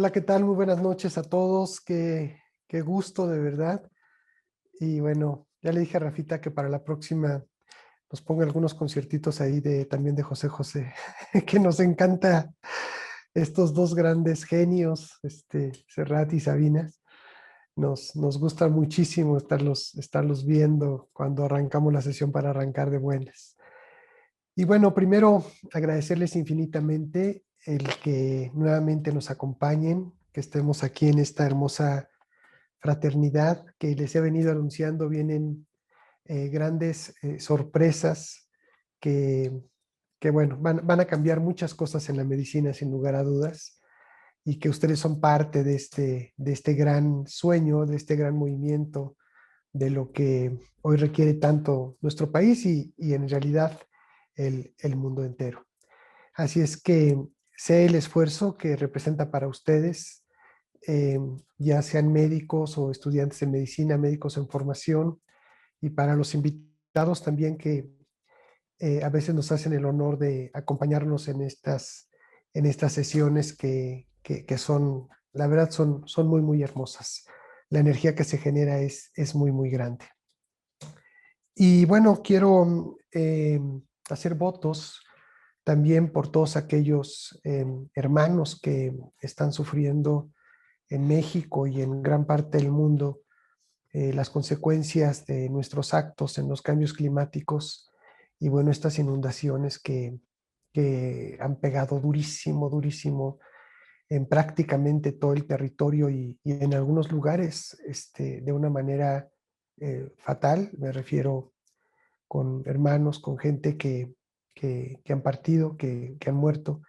Hola, ¿qué tal? Muy buenas noches a todos. Qué gusto, de verdad. Y bueno, ya le dije a Rafita que para la próxima nos ponga algunos conciertitos ahí también de José José, que nos encanta estos dos grandes genios, Serrat y Sabinas. Nos gusta muchísimo estarlos viendo cuando arrancamos la sesión para arrancar de buenas. Y bueno, primero agradecerles infinitamente el que nuevamente nos acompañen, que estemos aquí en esta hermosa fraternidad que les he venido anunciando. Vienen grandes sorpresas que, que bueno, van a cambiar muchas cosas en la medicina sin lugar a dudas, y que ustedes son parte de este gran sueño, de este gran movimiento, de lo que hoy requiere tanto nuestro país y en realidad el mundo entero. Así es que sé el esfuerzo que representa para ustedes, eh, ya sean médicos o estudiantes de medicina, médicos en formación, y para los invitados también que a veces nos hacen el honor de acompañarnos en estas sesiones que son, la verdad, son muy, muy hermosas. La energía que se genera es muy, muy grande. Y bueno, quiero hacer votos también por todos aquellos hermanos que están sufriendo en México y en gran parte del mundo las consecuencias de nuestros actos en los cambios climáticos, y bueno, estas inundaciones que han pegado durísimo, durísimo en prácticamente todo el territorio, y en algunos lugares de una manera fatal. Me refiero con hermanos, con gente que han partido, que han muerto,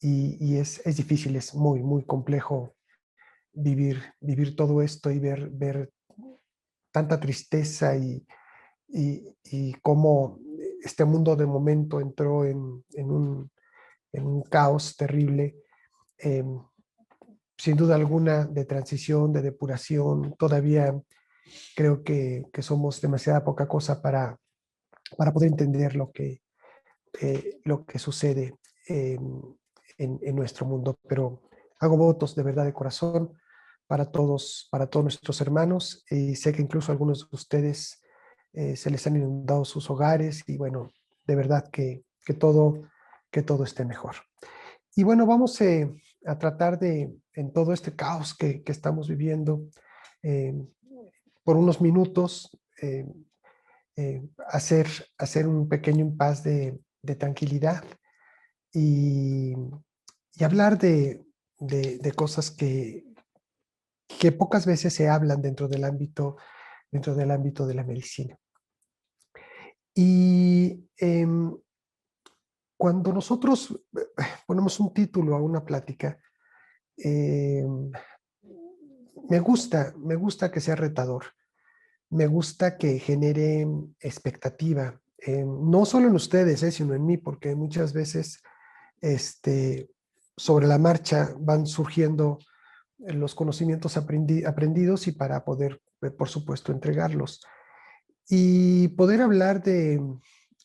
y es difícil, es muy, muy complejo vivir todo esto y ver tanta tristeza y cómo este mundo de momento entró en un caos terrible, eh, sin duda alguna, de transición, de depuración. Todavía creo que somos demasiada poca cosa para poder entender lo que sucede en nuestro mundo, pero hago votos de verdad de corazón para todos nuestros hermanos, y sé que incluso a algunos de ustedes se les han inundado sus hogares, y bueno, de verdad que todo esté mejor. Y bueno, vamos a tratar en todo este caos que estamos viviendo, eh, por unos minutos, hacer un pequeño impas de tranquilidad, y, y hablar de cosas que pocas veces se hablan dentro del ámbito de la medicina. Y cuando nosotros ponemos un título a una plática, me gusta que sea retador, me gusta que genere expectativa, no solo en ustedes, sino en mí, porque muchas veces este, sobre la marcha van surgiendo los conocimientos aprendidos, y para poder, por supuesto, entregarlos. Y poder hablar de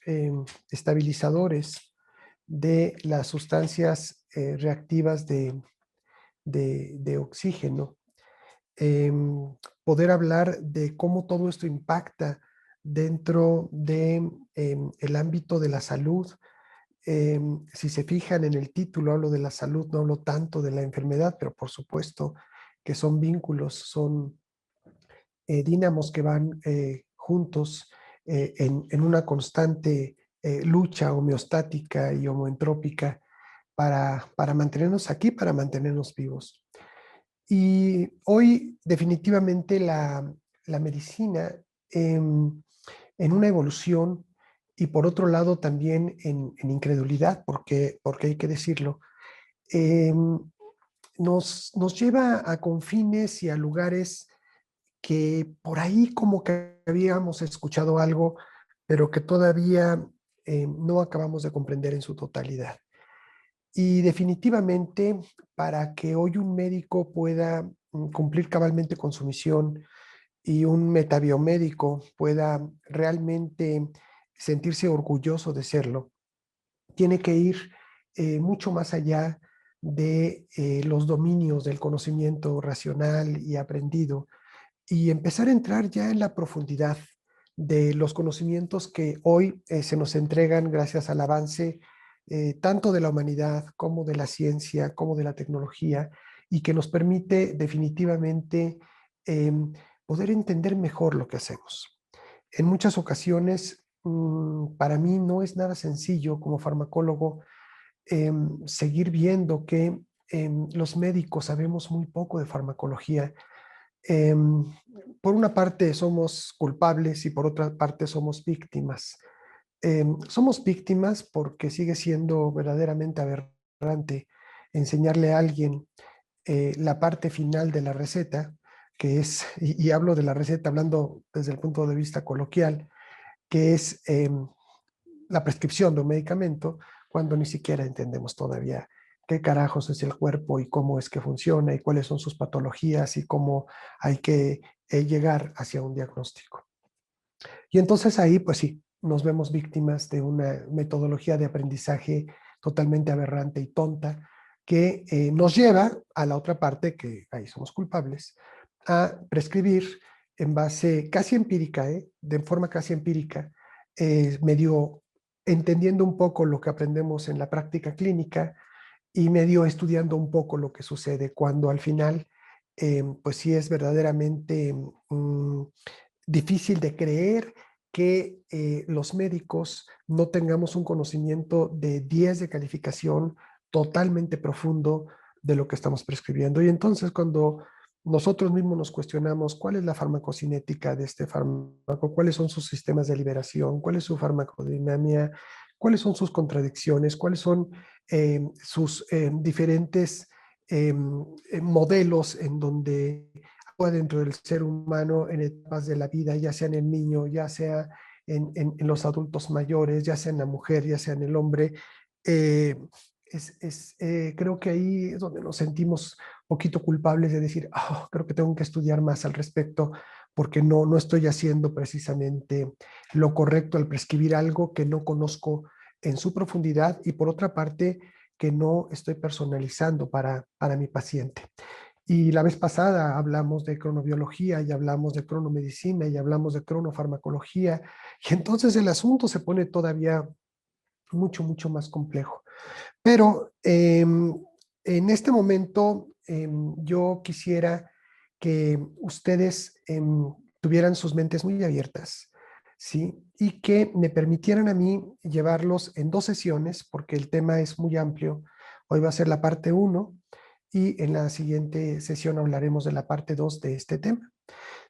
eh, estabilizadores, de las sustancias reactivas de oxígeno, eh, poder hablar de cómo todo esto impacta dentro del ámbito de la salud. Si se fijan en el título, hablo de la salud, no hablo tanto de la enfermedad, pero por supuesto que son vínculos, son dínamos que van juntos en una constante lucha homeostática y homoentrópica para mantenernos aquí, para mantenernos vivos. Y hoy definitivamente la medicina, en una evolución, y por otro lado también en incredulidad, porque hay que decirlo, nos lleva a confines y a lugares que por ahí como que habíamos escuchado algo, pero que todavía no acabamos de comprender en su totalidad. Y definitivamente, para que hoy un médico pueda cumplir cabalmente con su misión, y un metabiomédico pueda realmente sentirse orgulloso de serlo, tiene que ir mucho más allá de los dominios del conocimiento racional y aprendido y empezar a entrar ya en la profundidad de los conocimientos que hoy se nos entregan gracias al avance tanto de la humanidad como de la ciencia, como de la tecnología, y que nos permite definitivamente eh, poder entender mejor lo que hacemos. En muchas ocasiones, para mí no es nada sencillo como farmacólogo seguir viendo que los médicos sabemos muy poco de farmacología. Em, por una parte somos culpables y por otra parte somos víctimas. Somos víctimas porque sigue siendo verdaderamente aberrante enseñarle a alguien la parte final de la receta, que es, y hablo de la receta hablando desde el punto de vista coloquial, que es la prescripción de un medicamento, cuando ni siquiera entendemos todavía qué carajos es el cuerpo y cómo es que funciona y cuáles son sus patologías y cómo hay que llegar hacia un diagnóstico. Y entonces ahí, pues sí, nos vemos víctimas de una metodología de aprendizaje totalmente aberrante y tonta que nos lleva a la otra parte, que ahí somos culpables, a prescribir en base casi empírica, de forma casi empírica, medio entendiendo un poco lo que aprendemos en la práctica clínica y medio estudiando un poco lo que sucede cuando al final, pues sí es verdaderamente difícil de creer que los médicos no tengamos un conocimiento de 10 de calificación totalmente profundo de lo que estamos prescribiendo. Y entonces cuando nosotros mismos nos cuestionamos cuál es la farmacocinética de este fármaco, cuáles son sus sistemas de liberación, cuál es su farmacodinámica, cuáles son sus contradicciones, cuáles son sus diferentes modelos en donde dentro del ser humano en etapas de la vida, ya sea en el niño, ya sea en los adultos mayores, ya sea en la mujer, ya sea en el hombre. Eh, Creo que ahí es donde nos sentimos un poquito culpables de decir, oh, creo que tengo que estudiar más al respecto porque no estoy haciendo precisamente lo correcto al prescribir algo que no conozco en su profundidad y por otra parte que no estoy personalizando para mi paciente. Y la vez pasada hablamos de cronobiología y hablamos de cronomedicina y hablamos de cronofarmacología. Y entonces el asunto se pone todavía mucho más complejo. Pero en este momento yo quisiera que ustedes tuvieran sus mentes muy abiertas, ¿sí? Y que me permitieran a mí llevarlos en dos sesiones, porque el tema es muy amplio. Hoy va a ser la parte uno y en la siguiente sesión hablaremos de la parte 2 de este tema.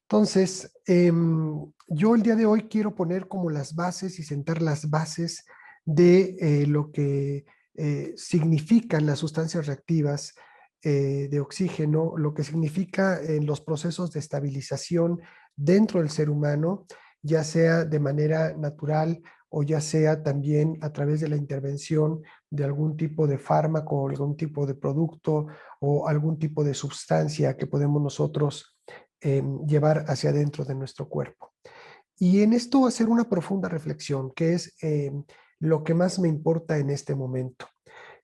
Entonces, yo el día de hoy quiero poner como las bases y sentar las bases de lo que significan las sustancias reactivas de oxígeno, lo que significa en los procesos de estabilización dentro del ser humano, ya sea de manera natural o ya sea también a través de la intervención de algún tipo de fármaco o algún tipo de producto o algún tipo de sustancia que podemos nosotros llevar hacia adentro de nuestro cuerpo. Y en esto hacer una profunda reflexión, que es lo que más me importa en este momento,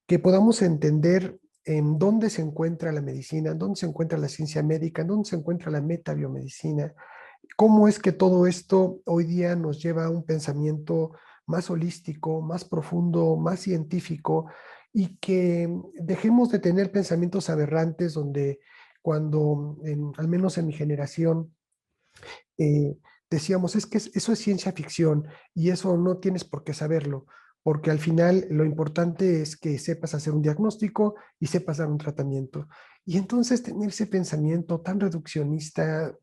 que podamos entender en dónde se encuentra la medicina, en dónde se encuentra la ciencia médica, en dónde se encuentra la metabiomedicina, cómo es que todo esto hoy día nos lleva a un pensamiento más holístico, más profundo, más científico y que dejemos de tener pensamientos aberrantes donde cuando, al menos en mi generación, eh, decíamos, es que eso es ciencia ficción y eso no tienes por qué saberlo, porque al final lo importante es que sepas hacer un diagnóstico y sepas dar un tratamiento. Y entonces tener ese pensamiento tan reduccionista,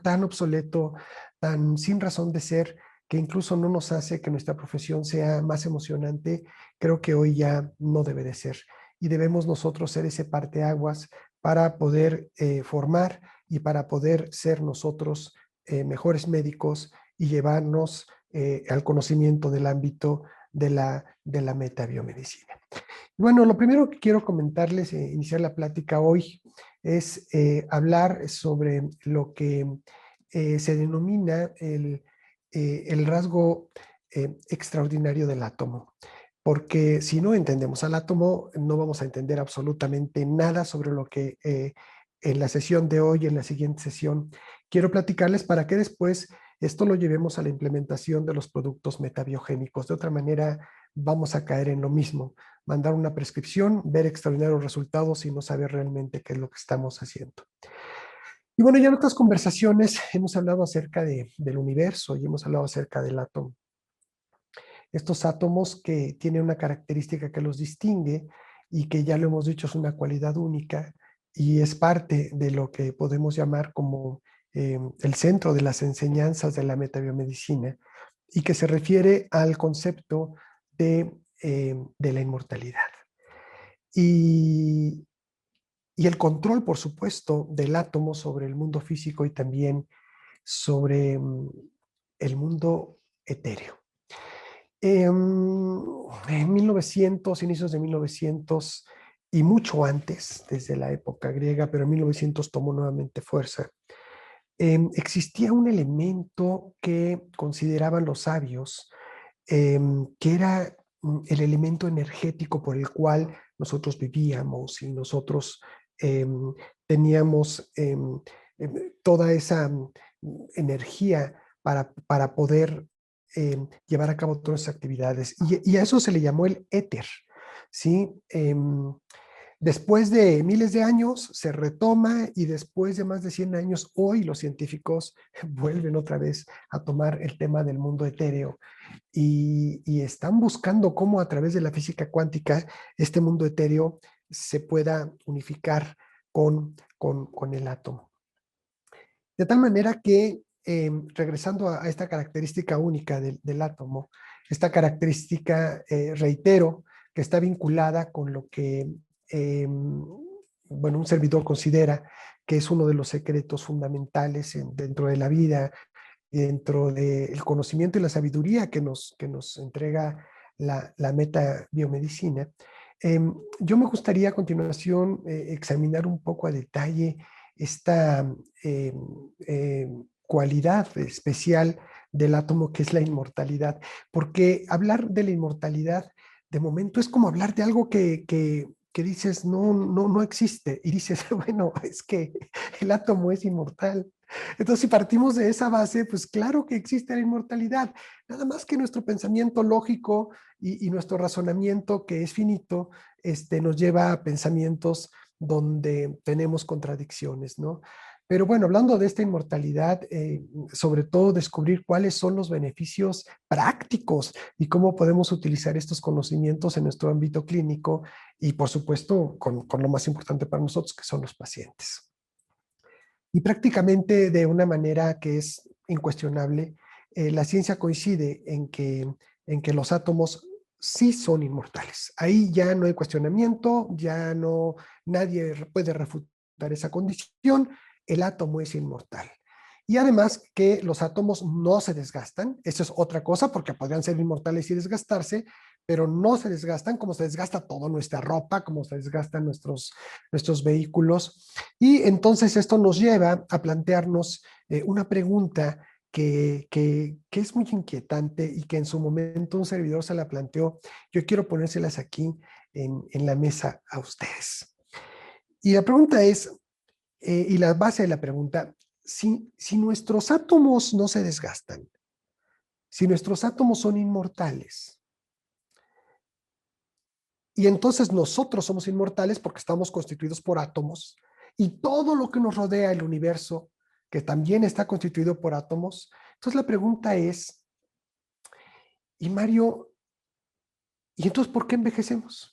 tan obsoleto, tan sin razón de ser, que incluso no nos hace que nuestra profesión sea más emocionante, creo que hoy ya no debe de ser. Y debemos nosotros ser ese parteaguas para poder formar y para poder ser nosotros mejores médicos y llevarnos al conocimiento del ámbito de la metabiomedicina. Bueno, lo primero que quiero comentarles, iniciar la plática hoy, es hablar sobre lo que se denomina el rasgo extraordinario del átomo. porque si no entendemos al átomo, no vamos a entender absolutamente nada sobre lo que en la sesión de hoy, en la siguiente sesión, quiero platicarles para que después esto lo llevemos a la implementación de los productos metabiogénicos. De otra manera, vamos a caer en lo mismo, mandar una prescripción, ver extraordinarios resultados y no saber realmente qué es lo que estamos haciendo. Y bueno, ya en otras conversaciones hemos hablado acerca del universo y hemos hablado acerca del átomo. Estos átomos que tienen una característica que los distingue y que ya lo hemos dicho es una cualidad única y es parte de lo que podemos llamar como el centro de las enseñanzas de la metabiomedicina y que se refiere al concepto de la inmortalidad. Y, y el control, por supuesto, del átomo sobre el mundo físico y también sobre el mundo etéreo. En 1900, inicios de 1900 y mucho antes, desde la época griega, pero en 1900 tomó nuevamente fuerza, existía un elemento que consideraban los sabios, que era el elemento energético por el cual nosotros vivíamos y nosotros teníamos toda esa energía para poder llevar a cabo todas esas actividades. Y a eso se le llamó el éter, ¿sí? Después de miles de años se retoma y después de más de 100 años, hoy los científicos vuelven otra vez a tomar el tema del mundo etéreo y están buscando cómo a través de la física cuántica este mundo etéreo se pueda unificar con el átomo. De tal manera que, regresando a esta característica única del átomo, esta característica, reitero, que está vinculada con lo que, bueno, un servidor considera que es uno de los secretos fundamentales dentro de la vida, dentro del conocimiento y la sabiduría que nos entrega la metabiomedicina. Yo me gustaría a continuación examinar un poco a detalle esta cualidad especial del átomo que es la inmortalidad, porque hablar de la inmortalidad de momento es como hablar de algo que dices no existe y dices, bueno, es que el átomo es inmortal. Entonces, si partimos de esa base, pues claro que existe la inmortalidad, nada más que nuestro pensamiento lógico y nuestro razonamiento, que es finito, nos lleva a pensamientos donde tenemos contradicciones, ¿no? Pero bueno, hablando de esta inmortalidad, sobre todo descubrir cuáles son los beneficios prácticos y cómo podemos utilizar estos conocimientos en nuestro ámbito clínico y por supuesto con lo más importante para nosotros, que son los pacientes. Y prácticamente de una manera que es incuestionable, la ciencia coincide en que los átomos sí son inmortales. Ahí ya no hay cuestionamiento, ya no, nadie puede refutar esa condición, el átomo es inmortal. Y además que los átomos no se desgastan, eso es otra cosa porque podrían ser inmortales y desgastarse, pero no se desgastan como se desgasta toda nuestra ropa, como se desgastan nuestros vehículos. Y entonces esto nos lleva a plantearnos una pregunta que es muy inquietante y que en su momento un servidor se la planteó. Yo quiero ponérselas aquí en la mesa a ustedes. Y la pregunta es, y la base de la pregunta, si nuestros átomos no se desgastan, si nuestros átomos son inmortales, y entonces nosotros somos inmortales porque estamos constituidos por átomos, y todo lo que nos rodea, el universo, que también está constituido por átomos. Entonces la pregunta es, y Mario, ¿y entonces por qué envejecemos?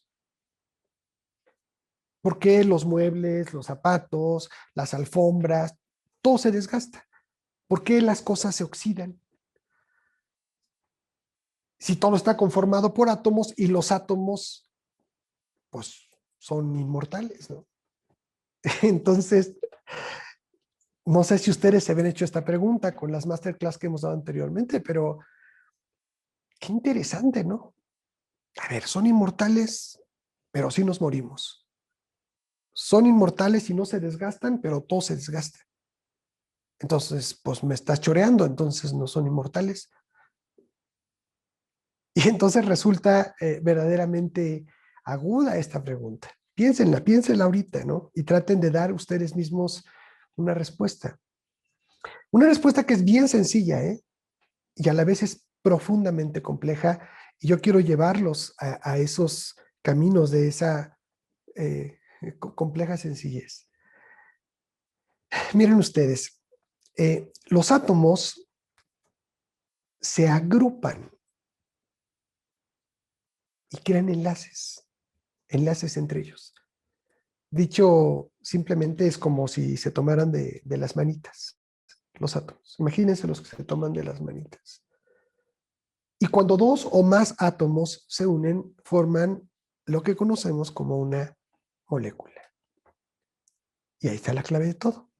¿Por qué los muebles, los zapatos, las alfombras, todo se desgasta? ¿Por qué las cosas se oxidan? Si todo está conformado por átomos y los átomos, pues, son inmortales, ¿no? Entonces, no sé si ustedes se habían hecho esta pregunta con las masterclass que hemos dado anteriormente, pero qué interesante, ¿no? A ver, son inmortales, pero sí nos morimos. Son inmortales y no se desgastan, pero todo se desgasta. Entonces, pues me estás choreando, entonces no son inmortales. Y entonces resulta verdaderamente aguda esta pregunta. Piénsenla ahorita, ¿no? Y traten de dar ustedes mismos una respuesta. Una respuesta que es bien sencilla, ¿eh? Y a la vez es profundamente compleja. Y yo quiero llevarlos a esos caminos de esa compleja sencillez. Miren ustedes, los átomos se agrupan y crean enlaces entre ellos. Dicho simplemente es como si se tomaran de las manitas, los átomos. Imagínense los que se toman de las manitas. Y cuando dos o más átomos se unen, forman lo que conocemos como una molécula. Y ahí está la clave de todo.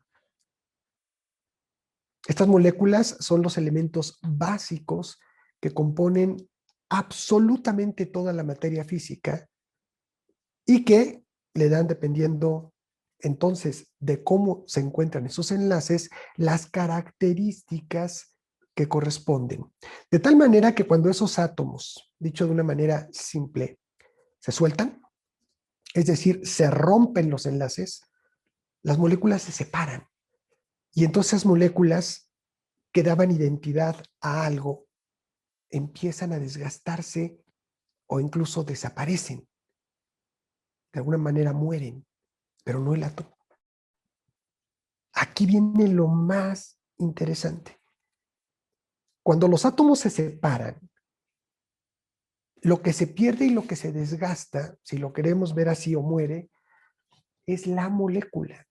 Estas moléculas son los elementos básicos que componen absolutamente toda la materia física y que le dan, dependiendo entonces de cómo se encuentran esos enlaces, las características que corresponden. De tal manera que cuando esos átomos, dicho de una manera simple, se sueltan, es decir, se rompen los enlaces, las moléculas se separan. Y entonces esas moléculas que daban identidad a algo empiezan a desgastarse o incluso desaparecen. De alguna manera mueren, pero no el átomo. Aquí viene lo más interesante. Cuando los átomos se separan, lo que se pierde y lo que se desgasta, si lo queremos ver así o muere, es la molécula.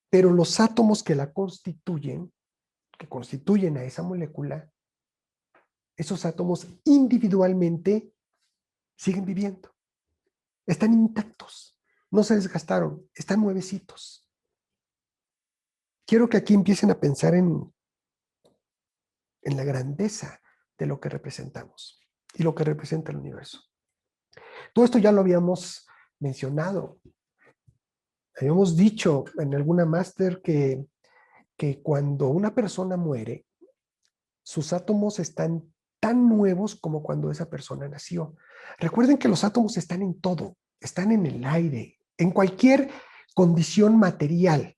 Pero los átomos que la constituyen, que constituyen a esa molécula, esos átomos individualmente siguen viviendo. Están intactos, no se desgastaron, están nuevecitos. Quiero que aquí empiecen a pensar en la grandeza de lo que representamos y lo que representa el universo. Todo esto ya lo habíamos mencionado. Habíamos dicho en alguna máster que cuando una persona muere, sus átomos están tan nuevos como cuando esa persona nació. Recuerden que los átomos están en todo, están en el aire, en cualquier condición material,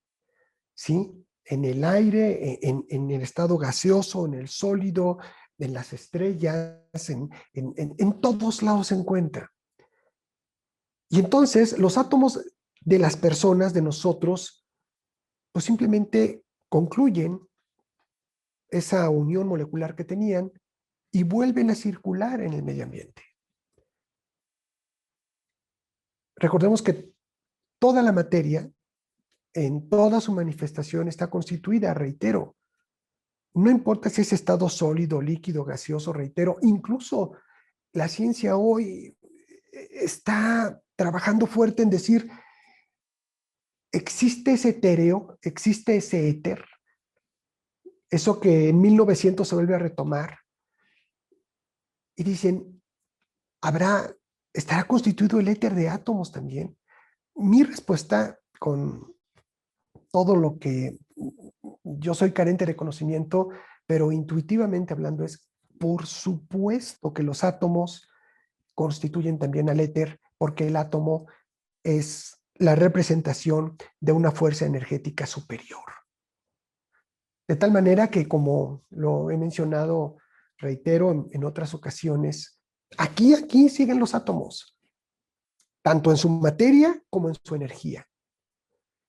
¿sí? En el aire, en el estado gaseoso, en el sólido, en las estrellas, en todos lados se encuentra. Y entonces los átomos de las personas, de nosotros, pues simplemente concluyen esa unión molecular que tenían y vuelven a circular en el medio ambiente. Recordemos que toda la materia, en toda su manifestación, está constituida, reitero, no importa si es estado sólido, líquido, gaseoso, reitero, incluso la ciencia hoy está trabajando fuerte en decir, existe ese etéreo, existe ese éter, eso que en 1900 se vuelve a retomar, y dicen, ¿estará constituido el éter de átomos también? Mi respuesta, con todo lo que yo soy carente de conocimiento, pero intuitivamente hablando, es por supuesto que los átomos constituyen también al éter, porque el átomo es la representación de una fuerza energética superior. De tal manera que, como lo he mencionado, reitero en otras ocasiones, aquí siguen los átomos, tanto en su materia como en su energía.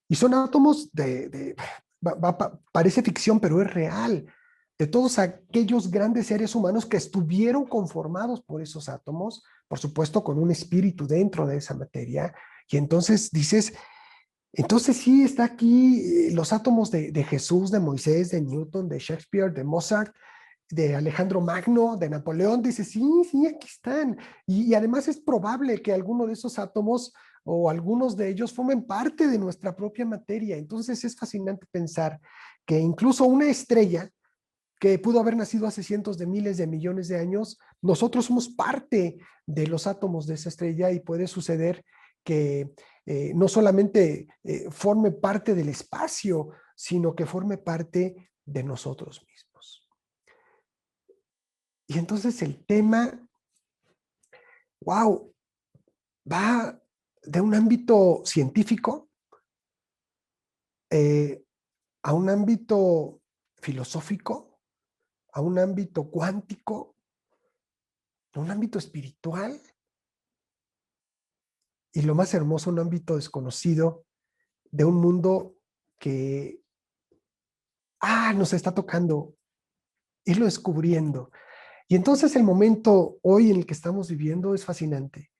Y son átomos parece ficción, pero es real, de todos aquellos grandes seres humanos que estuvieron conformados por esos átomos, por supuesto con un espíritu dentro de esa materia, y entonces dices, entonces sí está aquí los átomos de Jesús, de Moisés, de Newton, de Shakespeare, de Mozart, de Alejandro Magno, de Napoleón, dice, sí, aquí están. Y además es probable que alguno de esos átomos o algunos de ellos formen parte de nuestra propia materia. Entonces es fascinante pensar que incluso una estrella que pudo haber nacido hace cientos de miles de millones de años, nosotros somos parte de los átomos de esa estrella y puede suceder que no solamente forme parte del espacio, sino que forme parte de nosotros mismos. Y entonces el tema, wow, va de un ámbito científico a un ámbito filosófico, a un ámbito cuántico, a un ámbito espiritual y lo más hermoso, un ámbito desconocido de un mundo que nos está tocando, irlo descubriendo. Y entonces el momento hoy en el que estamos viviendo es fascinante,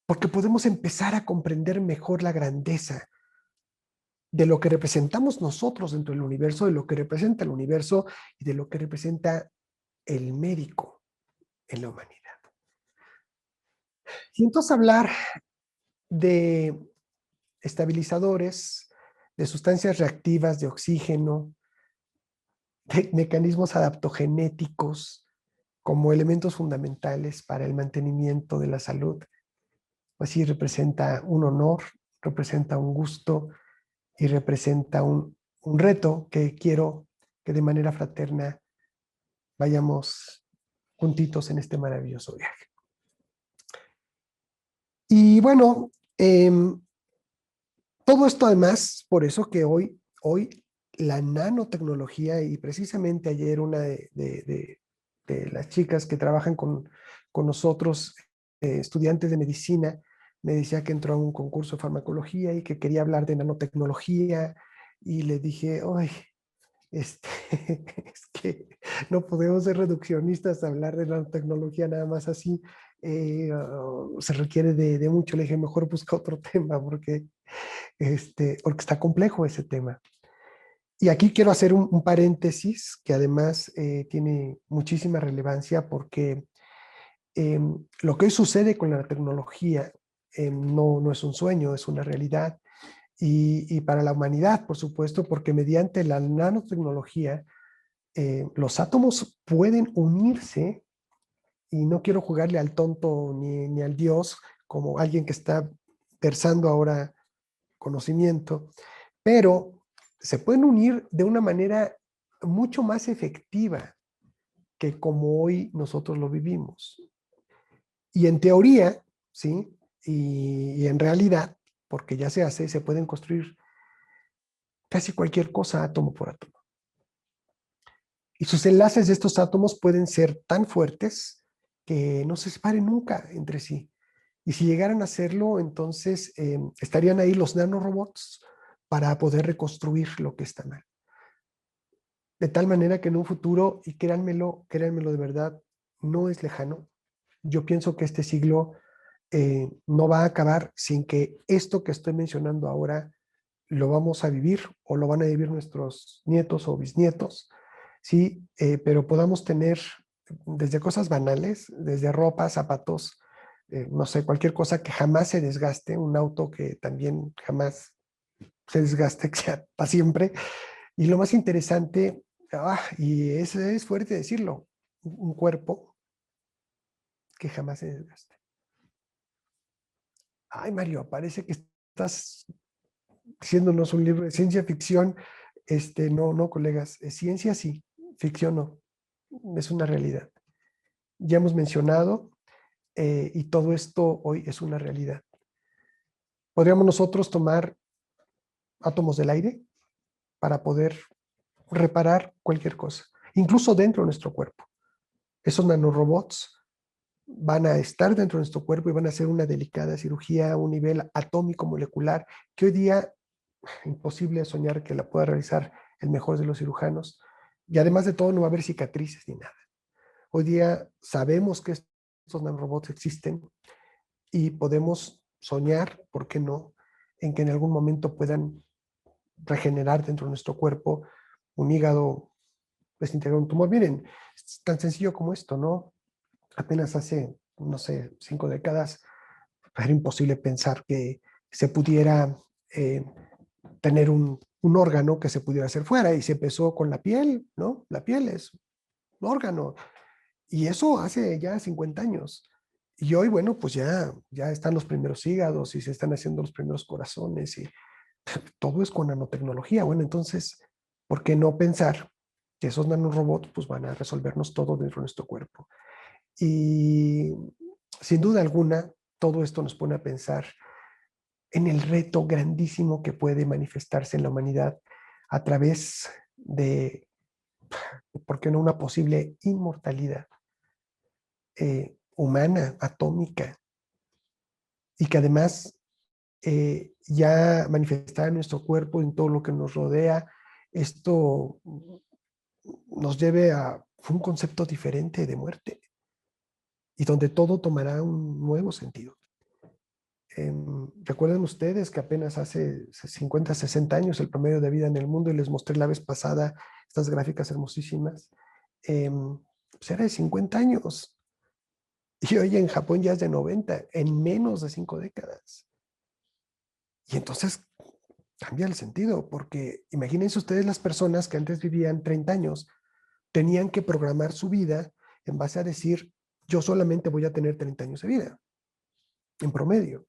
porque podemos empezar a comprender mejor la grandeza de lo que representamos nosotros dentro del universo, de lo que representa el universo y de lo que representa el médico en la humanidad. Y entonces hablar de estabilizadores, de sustancias reactivas, de oxígeno, de mecanismos adaptogenéticos como elementos fundamentales para el mantenimiento de la salud, pues sí representa un honor, representa un gusto y representa un reto que quiero que de manera fraterna vayamos juntitos en este maravilloso viaje. Y bueno, todo esto además, por eso que hoy la nanotecnología, y precisamente ayer una de las chicas que trabajan con nosotros, estudiantes de medicina, me decía que entró a un concurso de farmacología y que quería hablar de nanotecnología, y le dije, ¡ay! Este, es que no podemos ser reduccionistas, hablar de nanotecnología nada más así, se requiere de mucho. Le dije, mejor busca otro tema porque está complejo ese tema. Y aquí quiero hacer un paréntesis que además tiene muchísima relevancia porque lo que hoy sucede con la tecnología no es un sueño, es una realidad. Y para la humanidad, por supuesto, porque mediante la nanotecnología los átomos pueden unirse, y no quiero jugarle al tonto ni al Dios como alguien que está versando ahora conocimiento, pero se pueden unir de una manera mucho más efectiva que como hoy nosotros lo vivimos. Y en teoría, ¿sí? Y en realidad, porque ya se hace, se pueden construir casi cualquier cosa átomo por átomo. Y sus enlaces de estos átomos pueden ser tan fuertes que no se separen nunca entre sí. Y si llegaran a hacerlo, entonces estarían ahí los nanorobots para poder reconstruir lo que está mal. De tal manera que en un futuro, y créanmelo de verdad, no es lejano, yo pienso que este siglo no va a acabar sin que esto que estoy mencionando ahora lo vamos a vivir o lo van a vivir nuestros nietos o bisnietos, ¿sí? Pero podamos tener desde cosas banales, desde ropa, zapatos, no sé, cualquier cosa que jamás se desgaste, un auto que también jamás se desgaste, que sea para siempre. Y lo más interesante, y es fuerte decirlo, un cuerpo que jamás se desgaste. Ay, Mario, parece que estás diciéndonos un libro de ciencia ficción. No, colegas, ciencia sí, ficción no, es una realidad. Ya hemos mencionado, y todo esto hoy es una realidad. Podríamos nosotros tomar átomos del aire para poder reparar cualquier cosa, incluso dentro de nuestro cuerpo. Esos nanorobots van a estar dentro de nuestro cuerpo y van a hacer una delicada cirugía a un nivel atómico molecular que hoy día imposible soñar que la pueda realizar el mejor de los cirujanos. Y además de todo, no va a haber cicatrices ni nada. Hoy día sabemos que estos nanorobots existen y podemos soñar, ¿por qué no?, en que en algún momento puedan regenerar dentro de nuestro cuerpo un hígado, desintegrar un tumor. Miren, es tan sencillo como esto, ¿no? Apenas hace, no sé, 5 décadas, era imposible pensar que se pudiera tener un órgano que se pudiera hacer fuera, y se empezó con la piel, ¿no? La piel es un órgano, y eso hace ya 50 años. Y hoy, bueno, pues ya están los primeros hígados y se están haciendo los primeros corazones y todo es con nanotecnología. Bueno, entonces, ¿por qué no pensar que esos nanorobots pues, van a resolvernos todo dentro de nuestro cuerpo. Y sin duda alguna, todo esto nos pone a pensar en el reto grandísimo que puede manifestarse en la humanidad a través de, ¿por qué no?, una posible inmortalidad humana, atómica, y que además ya manifestada en nuestro cuerpo, en todo lo que nos rodea, esto nos lleve a un concepto diferente de muerte y donde todo tomará un nuevo sentido. Recuerden ustedes que apenas hace 50, 60 años el promedio de vida en el mundo, y les mostré la vez pasada estas gráficas hermosísimas, pues era de 50 años. Y hoy en Japón ya es de 90, en menos de 5 décadas. Y entonces cambia el sentido, porque imagínense ustedes las personas que antes vivían 30 años, tenían que programar su vida en base a decir, yo solamente voy a tener 30 años de vida, en promedio.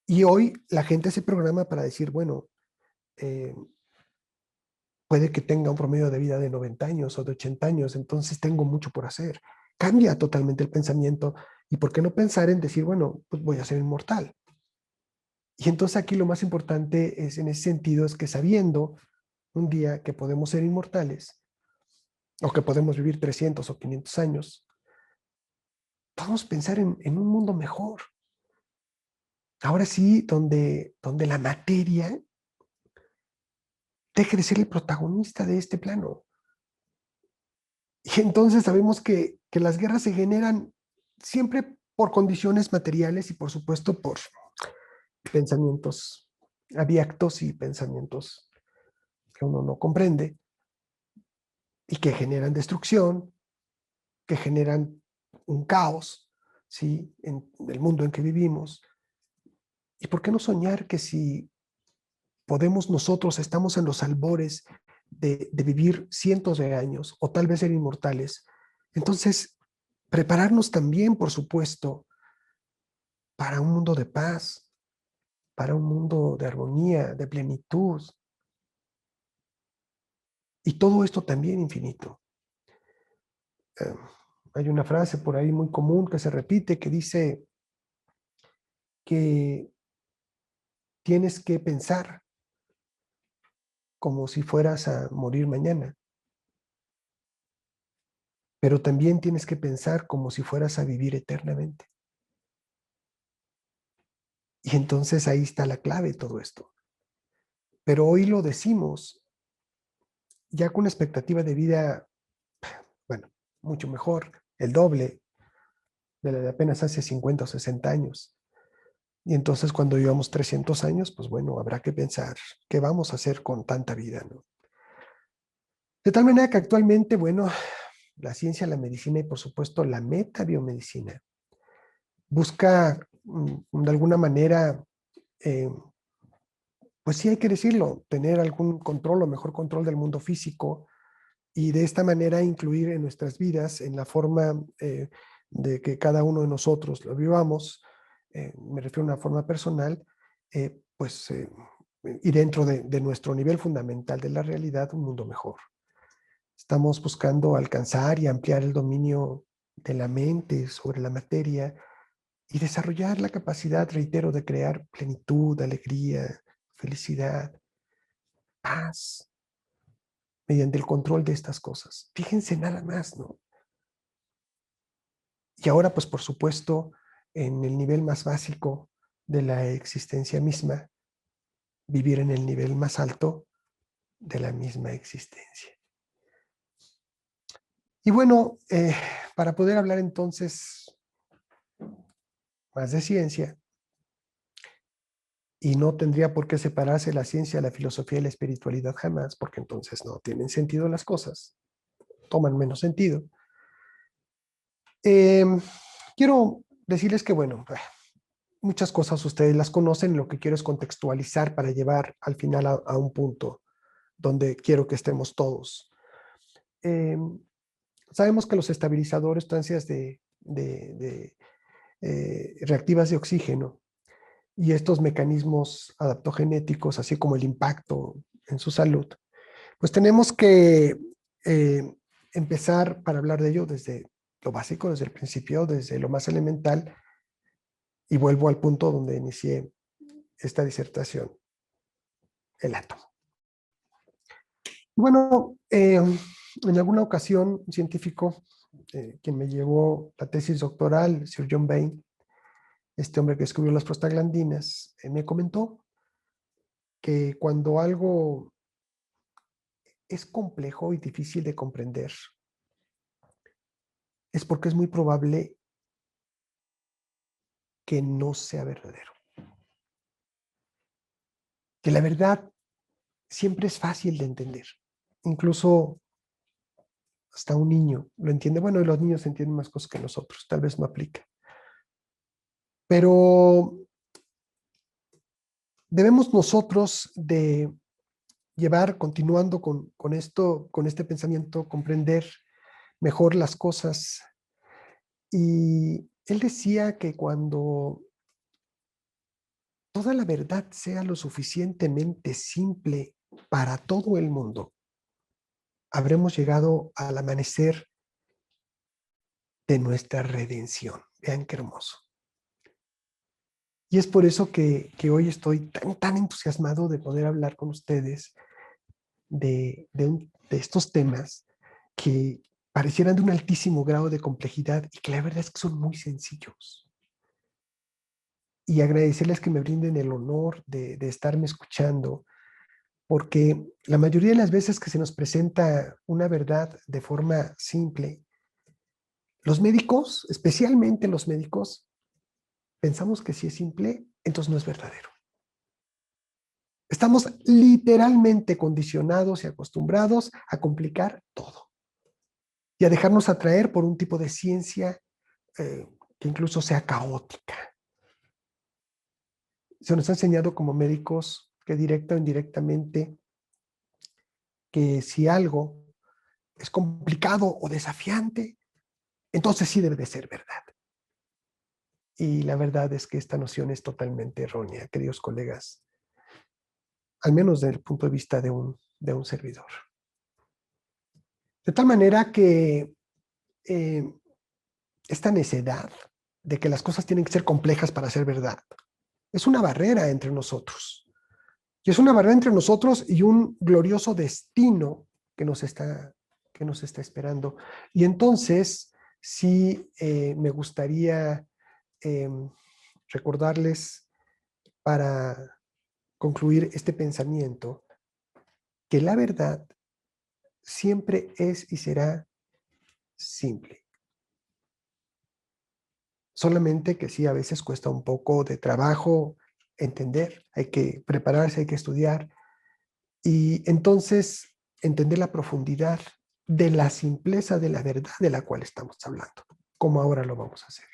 Y hoy la gente se programa para decir, bueno, puede que tenga un promedio de vida de 90 años o de 80 años, entonces tengo mucho por hacer. Cambia totalmente el pensamiento. ¿Y por qué no pensar en decir, bueno, pues voy a ser inmortal? Y entonces aquí lo más importante es, en ese sentido, es que sabiendo un día que podemos ser inmortales, o que podemos vivir 300 o 500 años, vamos a pensar en un mundo mejor. Ahora sí, donde la materia deje de ser el protagonista de este plano. Y entonces sabemos que las guerras se generan siempre por condiciones materiales y por supuesto por pensamientos abiertos y pensamientos que uno no comprende y que generan destrucción, que generan un caos, ¿sí?, en el mundo en que vivimos. ¿Y por qué no soñar que si podemos nosotros, estamos en los albores de vivir cientos de años o tal vez ser inmortales? Entonces, prepararnos también, por supuesto, para un mundo de paz, para un mundo de armonía, de plenitud. Y todo esto también infinito. Eh, Hay una frase por ahí muy común que se repite que dice que tienes que pensar como si fueras a morir mañana, pero también tienes que pensar como si fueras a vivir eternamente. Y entonces ahí está la clave de todo esto. Pero hoy lo decimos ya con una expectativa de vida, bueno, mucho mejor, el doble de la de apenas hace 50 o 60 años. Y entonces cuando vivamos 300 años, pues bueno, habrá que pensar qué vamos a hacer con tanta vida, ¿no? De tal manera que actualmente, bueno, la ciencia, la medicina y por supuesto la metabiomedicina busca de alguna manera, eh, pues sí hay que decirlo, tener algún control o mejor control del mundo físico y de esta manera incluir en nuestras vidas, en la forma de que cada uno de nosotros lo vivamos, me refiero a una forma personal, pues y dentro de nuestro nivel fundamental de la realidad, un mundo mejor. Estamos buscando alcanzar y ampliar el dominio de la mente sobre la materia y desarrollar la capacidad, reitero, de crear plenitud, alegría, felicidad, paz, mediante el control de estas cosas. Fíjense nada más, ¿no? Y ahora, pues por supuesto, en el nivel más básico de la existencia misma, vivir en el nivel más alto de la misma existencia. Y bueno, para poder hablar entonces más de ciencia, y no tendría por qué separarse la ciencia, la filosofía y la espiritualidad jamás, porque entonces no tienen sentido las cosas, toman menos sentido. Eh, Quiero decirles que, bueno, muchas cosas ustedes las conocen, lo que quiero es contextualizar para llevar al final a un punto donde quiero que estemos todos. Eh, Sabemos que los estabilizadores, sustancias reactivas de oxígeno y estos mecanismos adaptogenéticos, así como el impacto en su salud, Pues tenemos que empezar para hablar de ello desde lo básico, desde el principio, desde lo más elemental, y vuelvo al punto donde inicié esta disertación, el átomo. Bueno, en alguna ocasión un científico, quien me llevó la tesis doctoral, Sir John Bain, este hombre que descubrió las prostaglandinas, me comentó que cuando algo es complejo y difícil de comprender, es porque es muy probable que no sea verdadero. Que la verdad siempre es fácil de entender. Incluso hasta un niño lo entiende. Bueno, y los niños entienden más cosas que nosotros, tal vez no aplica. Pero debemos nosotros de llevar, continuando con esto, con este pensamiento, comprender mejor las cosas. Y él decía que cuando toda la verdad sea lo suficientemente simple para todo el mundo, habremos llegado al amanecer de nuestra redención. Vean qué hermoso. Y es por eso que hoy estoy tan entusiasmado de poder hablar con ustedes de estos temas que parecieran de un altísimo grado de complejidad y que la verdad es que son muy sencillos. Y agradecerles que me brinden el honor de estarme escuchando, porque la mayoría de las veces que se nos presenta una verdad de forma simple, los médicos, especialmente los médicos, pensamos que si es simple, entonces no es verdadero. Estamos literalmente condicionados y acostumbrados a complicar todo y a dejarnos atraer por un tipo de ciencia que incluso sea caótica. Se nos ha enseñado como médicos que directa o indirectamente que si algo es complicado o desafiante, entonces sí debe de ser verdad. Y la verdad es que esta noción es totalmente errónea, queridos colegas, al menos desde el punto de vista de un servidor. De tal manera que esta necedad de que las cosas tienen que ser complejas para ser verdad es una barrera entre nosotros. Y es una barrera entre nosotros y un glorioso destino que que nos está esperando. Y entonces, sí, me gustaría eh, recordarles para concluir este pensamiento que la verdad siempre es y será simple. Solamente que sí, a veces cuesta un poco de trabajo entender, hay que prepararse, hay que estudiar y entonces entender la profundidad de la simpleza de la verdad de la cual estamos hablando, como ahora lo vamos a hacer.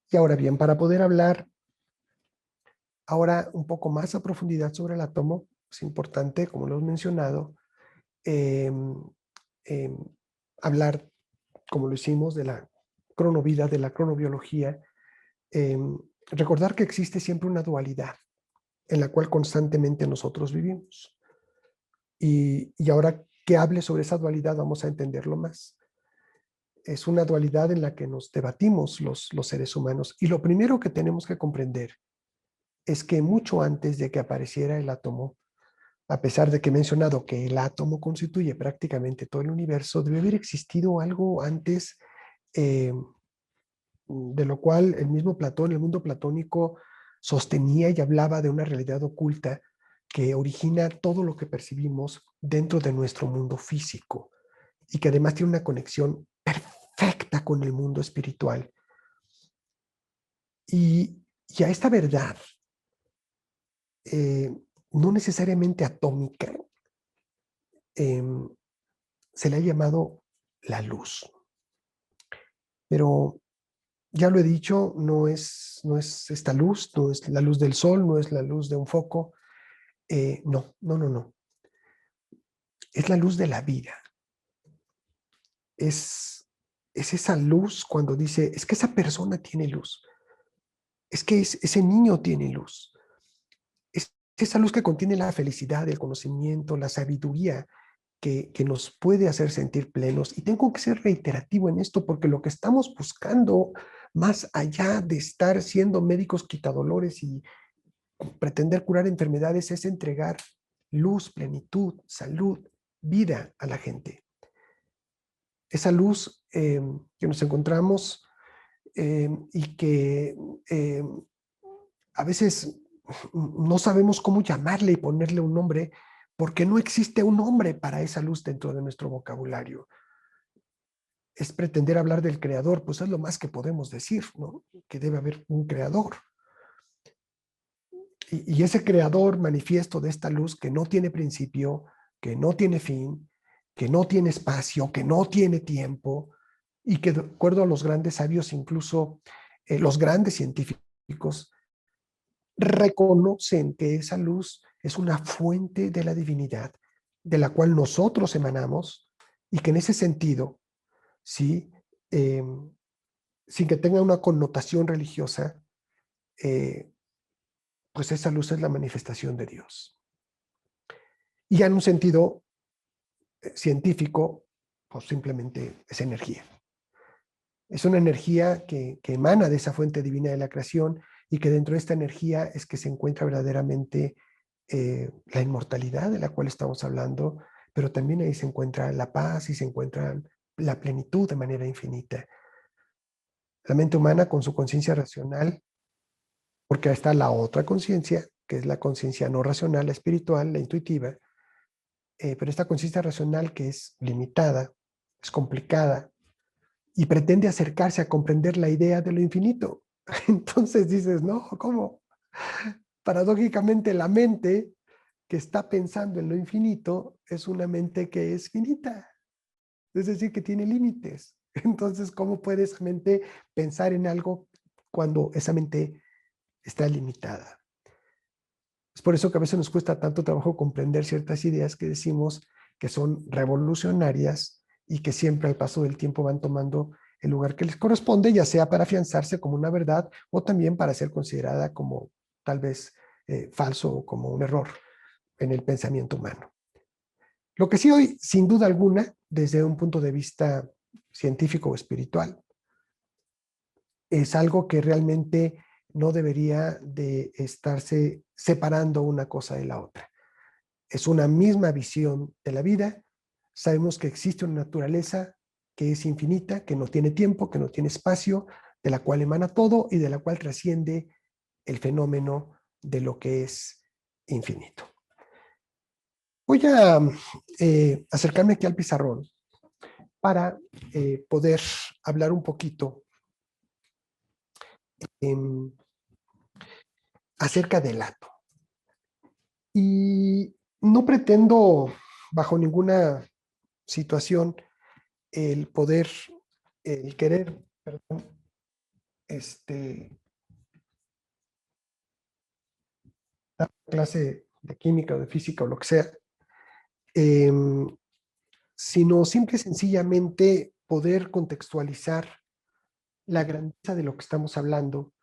Y ahora bien, para poder hablar ahora un poco más a profundidad sobre el átomo, es importante, como lo hemos mencionado, eh, eh, hablar, como lo hicimos, de la cronovida, de la cronobiología, eh, recordar que existe siempre una dualidad en la cual constantemente nosotros vivimos. Y ahora que hable sobre esa dualidad vamos a entenderlo más. Es una dualidad en la que nos debatimos los seres humanos. Y lo primero que tenemos que comprender es que mucho antes de que apareciera el átomo, a pesar de que he mencionado que el átomo constituye prácticamente todo el universo, debe haber existido algo antes de lo cual el mismo Platón, el mundo platónico, sostenía y hablaba de una realidad oculta que origina todo lo que percibimos dentro de nuestro mundo físico y que además tiene una conexión perfecta con el mundo espiritual. Y a esta verdad, no necesariamente atómica, eh, se le ha llamado la luz. Pero ya lo he dicho, no es esta luz, no es la luz del sol, no es la luz de un foco, no. Es la luz de la vida. Es esa luz cuando dice, es que esa persona tiene luz. Es que ese niño tiene luz. Es esa luz que contiene la felicidad, el conocimiento, la sabiduría que nos puede hacer sentir plenos. Y tengo que ser reiterativo en esto porque lo que estamos buscando, más allá de estar siendo médicos quitadolores y pretender curar enfermedades, es entregar luz, plenitud, salud, vida a la gente. Esa luz que nos encontramos y que a veces no sabemos cómo llamarle y ponerle un nombre porque no existe un nombre para esa luz dentro de nuestro vocabulario. Es pretender hablar del creador, pues es lo más que podemos decir, ¿no? Que debe haber un creador. Y ese creador manifiesto de esta luz que no tiene principio, que no tiene fin, que no tiene espacio, que no tiene tiempo, y que de acuerdo a los grandes sabios, incluso los grandes científicos, reconocen que esa luz es una fuente de la divinidad, de la cual nosotros emanamos, y que en ese sentido, ¿sí? Sin que tenga una connotación religiosa, eh, pues esa luz es la manifestación de Dios. Y ya en un sentido científico, pues simplemente es energía. Es una energía que emana de esa fuente divina de la creación y que dentro de esta energía es que se encuentra verdaderamente la inmortalidad de la cual estamos hablando, pero también ahí se encuentra la paz y se encuentra la plenitud de manera infinita. La mente humana con su conciencia racional, porque ahí está la otra conciencia, que es la conciencia no racional, la espiritual, la intuitiva, pero esta conciencia racional que es limitada, es complicada y pretende acercarse a comprender la idea de lo infinito. Entonces dices, no, ¿cómo? Paradójicamente la mente que está pensando en lo infinito es una mente que es finita, es decir, que tiene límites. Entonces, ¿cómo puede esa mente pensar en algo cuando esa mente está limitada? Es por eso que a veces nos cuesta tanto trabajo comprender ciertas ideas que decimos que son revolucionarias y que siempre al paso del tiempo van tomando el lugar que les corresponde, ya sea para afianzarse como una verdad o también para ser considerada como tal vez falso o como un error en el pensamiento humano. Lo que sí hoy, sin duda alguna, desde un punto de vista científico o espiritual, es algo que realmente no debería de estarse separando una cosa de la otra. Es una misma visión de la vida. Sabemos que existe una naturaleza que es infinita, que no tiene tiempo, que no tiene espacio, de la cual emana todo y de la cual trasciende el fenómeno de lo que es infinito. Voy a acercarme aquí al pizarrón para poder hablar un poquito acerca del átomo. Y no pretendo, bajo ninguna situación, el poder, el querer, perdón, dar clase de química o de física o lo que sea, eh, sino simple y sencillamente poder contextualizar la grandeza de lo que estamos hablando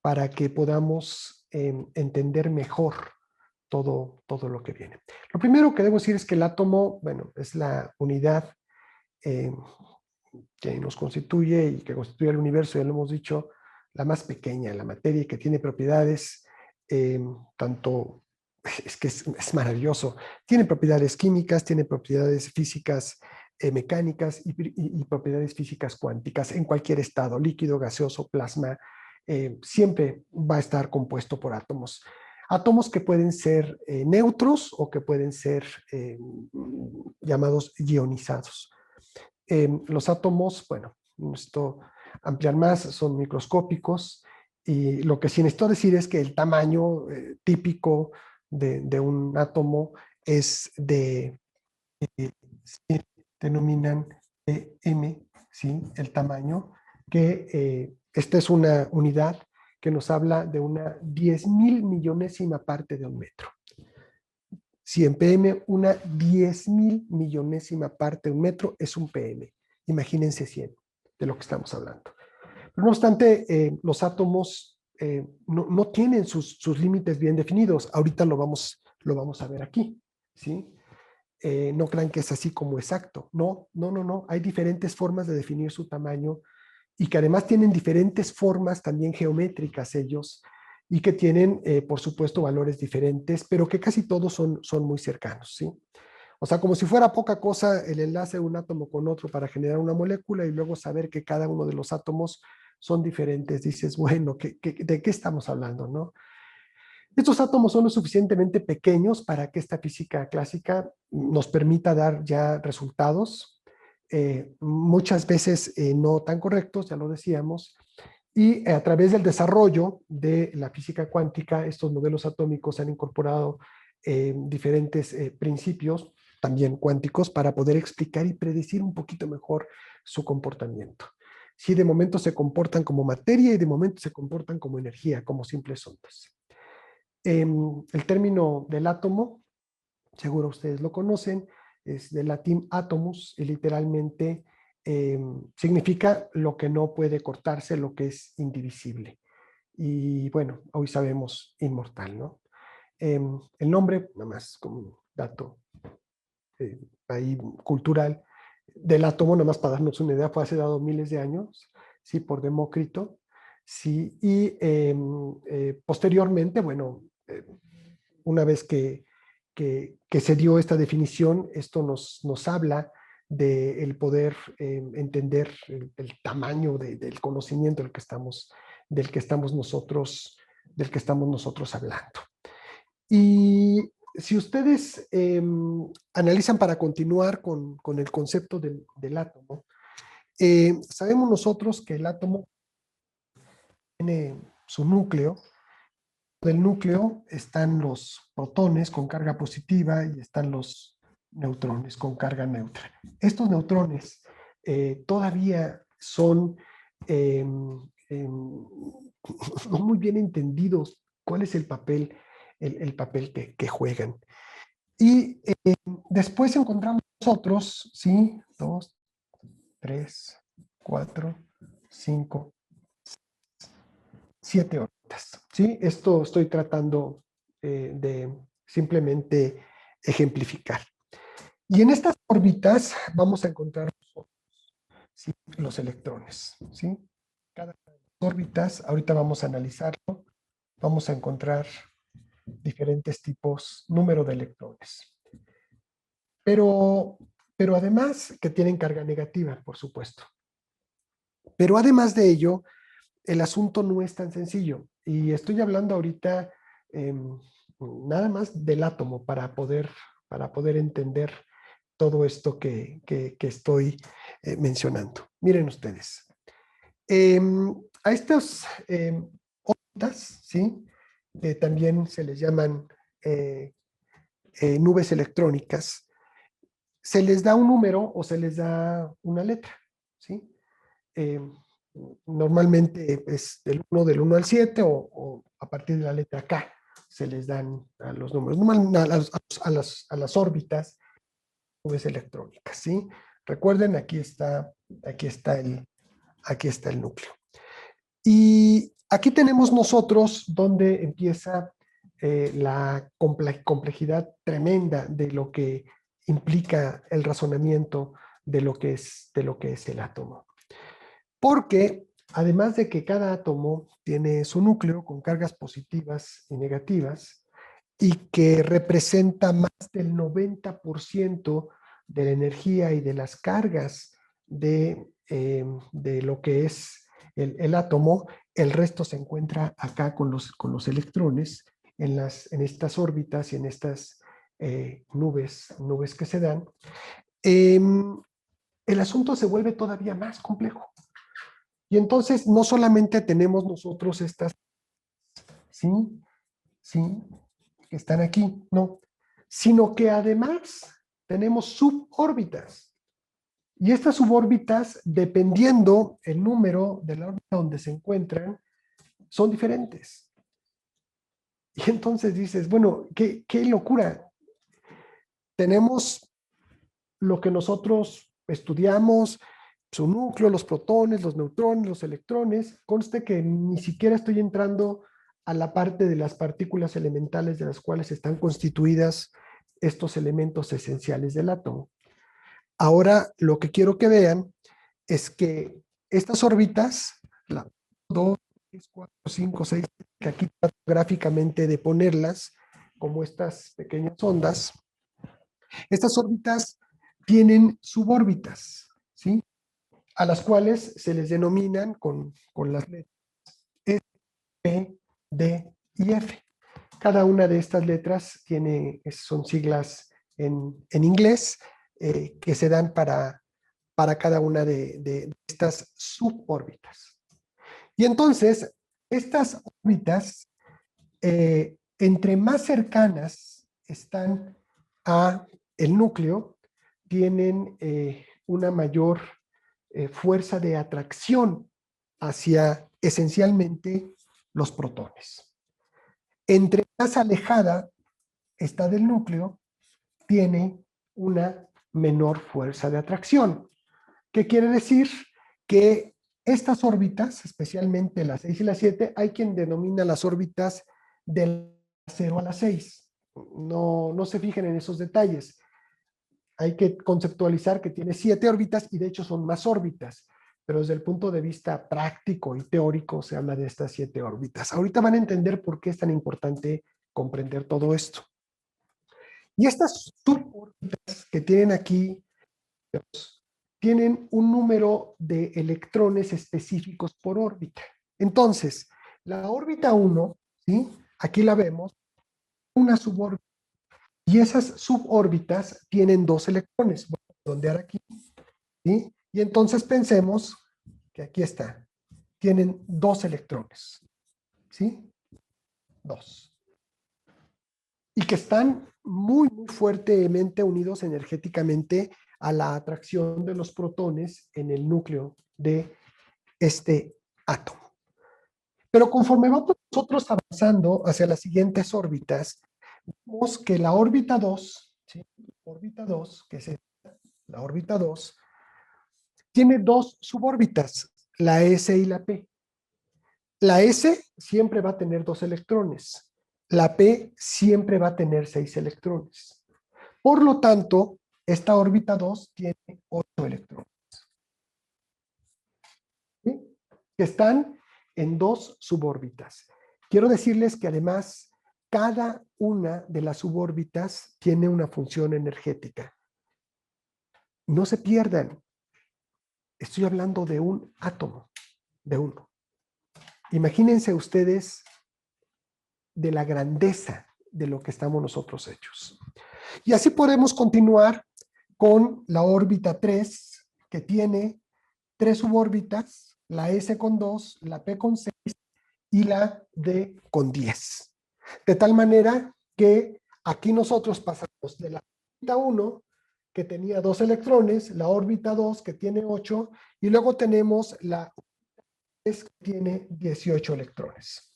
para que podamos entender mejor todo lo que viene. Lo primero que debo decir es que el átomo, bueno, es la unidad eh, que nos constituye y que constituye el universo, ya lo hemos dicho, la más pequeña, la materia, que tiene propiedades tanto, es que es maravilloso, tiene propiedades químicas, tiene propiedades físicas, mecánicas y propiedades físicas cuánticas en cualquier estado, líquido, gaseoso, plasma, siempre va a estar compuesto por átomos. Átomos que pueden ser neutros o que pueden ser llamados ionizados. Los átomos, bueno, esto ampliar más, son microscópicos y lo que sí necesito decir es que el tamaño típico de un átomo es se denominan m, ¿sí? El tamaño, que esta es una unidad que nos habla de una 10.000 millonésima parte de un metro. Si en PM una 10.000 millonésima parte de un metro es un PM. Imagínense 100 de lo que estamos hablando. Pero no obstante, los átomos no tienen sus límites bien definidos. Ahorita lo vamos a ver aquí, ¿sí? No crean que es así como exacto. No. Hay diferentes formas de definir su tamaño y que además tienen diferentes formas también geométricas ellos y que tienen, por supuesto, valores diferentes, pero que casi todos son muy cercanos, ¿sí? O sea, como si fuera poca cosa el enlace de un átomo con otro para generar una molécula y luego saber que cada uno de los átomos son diferentes. Dices, bueno, ¿de qué estamos hablando, no? Estos átomos son lo suficientemente pequeños para que esta física clásica nos permita dar ya resultados, muchas veces no tan correctos, ya lo decíamos, y a través del desarrollo de la física cuántica, estos modelos atómicos han incorporado diferentes principios, también cuánticos, para poder explicar y predecir un poquito mejor su comportamiento. Si de momento se comportan como materia y de momento se comportan como energía, como simples ondas. El término del átomo, seguro ustedes lo conocen, es del latín atomus y literalmente significa lo que no puede cortarse, lo que es indivisible. Y bueno, hoy sabemos inmortal, ¿no? El nombre, nada más como un dato ahí cultural, del átomo, nada más para darnos una idea, fue hace dado miles de años, ¿sí? Por Demócrito, ¿sí? Y posteriormente, bueno, una vez que se dio esta definición, esto nos habla del poder entender el tamaño del conocimiento del que estamos nosotros hablando. Y si ustedes analizan para continuar con el concepto del átomo, sabemos nosotros que el átomo tiene su núcleo. Del núcleo están los protones con carga positiva y están los neutrones con carga neutra. Estos neutrones todavía son no muy bien entendidos cuál es el papel, el papel que juegan. Y después encontramos nosotros, ¿sí? 2, 3, 4, 5, 7 órbitas, ¿sí? Esto estoy tratando de simplemente ejemplificar. Y en estas órbitas vamos a encontrar, ¿sí?, los electrones, ¿sí? Cada órbitas, ahorita vamos a analizarlo, vamos a encontrar diferentes tipos, número de electrones. Pero además que tienen carga negativa, por supuesto. Pero además de ello, el asunto no es tan sencillo. Y estoy hablando ahorita nada más del átomo para poder entender todo esto que estoy mencionando. Miren ustedes. A estas ondas, ¿sí?, también se les llaman nubes electrónicas, se les da un número o se les da una letra, ¿sí? Normalmente es del 1 al 7 o a partir de la letra K se les dan a los números, a las órbitas, nubes electrónicas, ¿sí? Recuerden, aquí está el núcleo. Y aquí tenemos nosotros donde empieza la complejidad tremenda de lo que implica el razonamiento de lo que es el átomo. Porque además de que cada átomo tiene su núcleo con cargas positivas y negativas y que representa más del 90% de la energía y de las cargas de lo que es el átomo, el resto se encuentra acá con los electrones en estas órbitas y en estas nubes que se dan. El asunto se vuelve todavía más complejo. Y entonces no solamente tenemos nosotros estas, sí, que están aquí, no, sino que además tenemos subórbitas. Y estas subórbitas, dependiendo el número de la órbita donde se encuentran, son diferentes. Y entonces dices, bueno, qué locura. Tenemos lo que nosotros estudiamos, su núcleo, los protones, los neutrones, los electrones. Conste que ni siquiera estoy entrando a la parte de las partículas elementales de las cuales están constituidas estos elementos esenciales del átomo. Ahora lo que quiero que vean es que estas órbitas, la 2, 3, 4, 5, 6, que aquí trato gráficamente de ponerlas como estas pequeñas ondas, estas órbitas tienen subórbitas, ¿sí? A las cuales se les denominan con las letras S, P, D y F. Cada una de estas letras son siglas en inglés que se dan para cada una de estas subórbitas. Y entonces, estas órbitas, entre más cercanas están a el núcleo, tienen una mayor fuerza de atracción hacia esencialmente los protones. Entre más alejada está del núcleo, tiene una menor fuerza de atracción. ¿Qué quiere decir? Que estas órbitas, especialmente las 6 y las 7, hay quien denomina las órbitas del 0 a la 6. No se fijen en esos detalles. Hay que conceptualizar que tiene 7 órbitas y de hecho son más órbitas, pero desde el punto de vista práctico y teórico se habla de estas 7 órbitas. Ahorita van a entender por qué es tan importante comprender todo esto. Y estas subórbitas que tienen aquí tienen un número de electrones específicos por órbita. Entonces, la órbita 1, ¿sí? Aquí la vemos, una subórbita. Y esas subórbitas tienen 2 electrones. Voy a redondear aquí, ¿sí? Y entonces pensemos que aquí está. Tienen 2 electrones, ¿sí? 2. Y que están muy, muy fuertemente unidos energéticamente a la atracción de los protones en el núcleo de este átomo. Pero conforme vamos nosotros avanzando hacia las siguientes órbitas, vemos que la órbita 2, ¿sí? Órbita 2, que es la órbita 2, tiene 2 subórbitas, la S y la P. La S siempre va a tener 2 electrones, la P siempre va a tener 6 electrones. Por lo tanto, esta órbita 2 tiene 8 electrones, ¿sí? Que están en 2 subórbitas. Quiero decirles que además cada una de las subórbitas tiene una función energética. No se pierdan. Estoy hablando de un átomo, de uno. Imagínense ustedes de la grandeza de lo que estamos nosotros hechos. Y así podemos continuar con la órbita 3, que tiene 3 subórbitas, la S con 2, la P con 6 y la D con 10. De tal manera que aquí nosotros pasamos de la órbita 1, que tenía 2 electrones, la órbita 2, que tiene 8, y luego tenemos la 3, que tiene 18 electrones.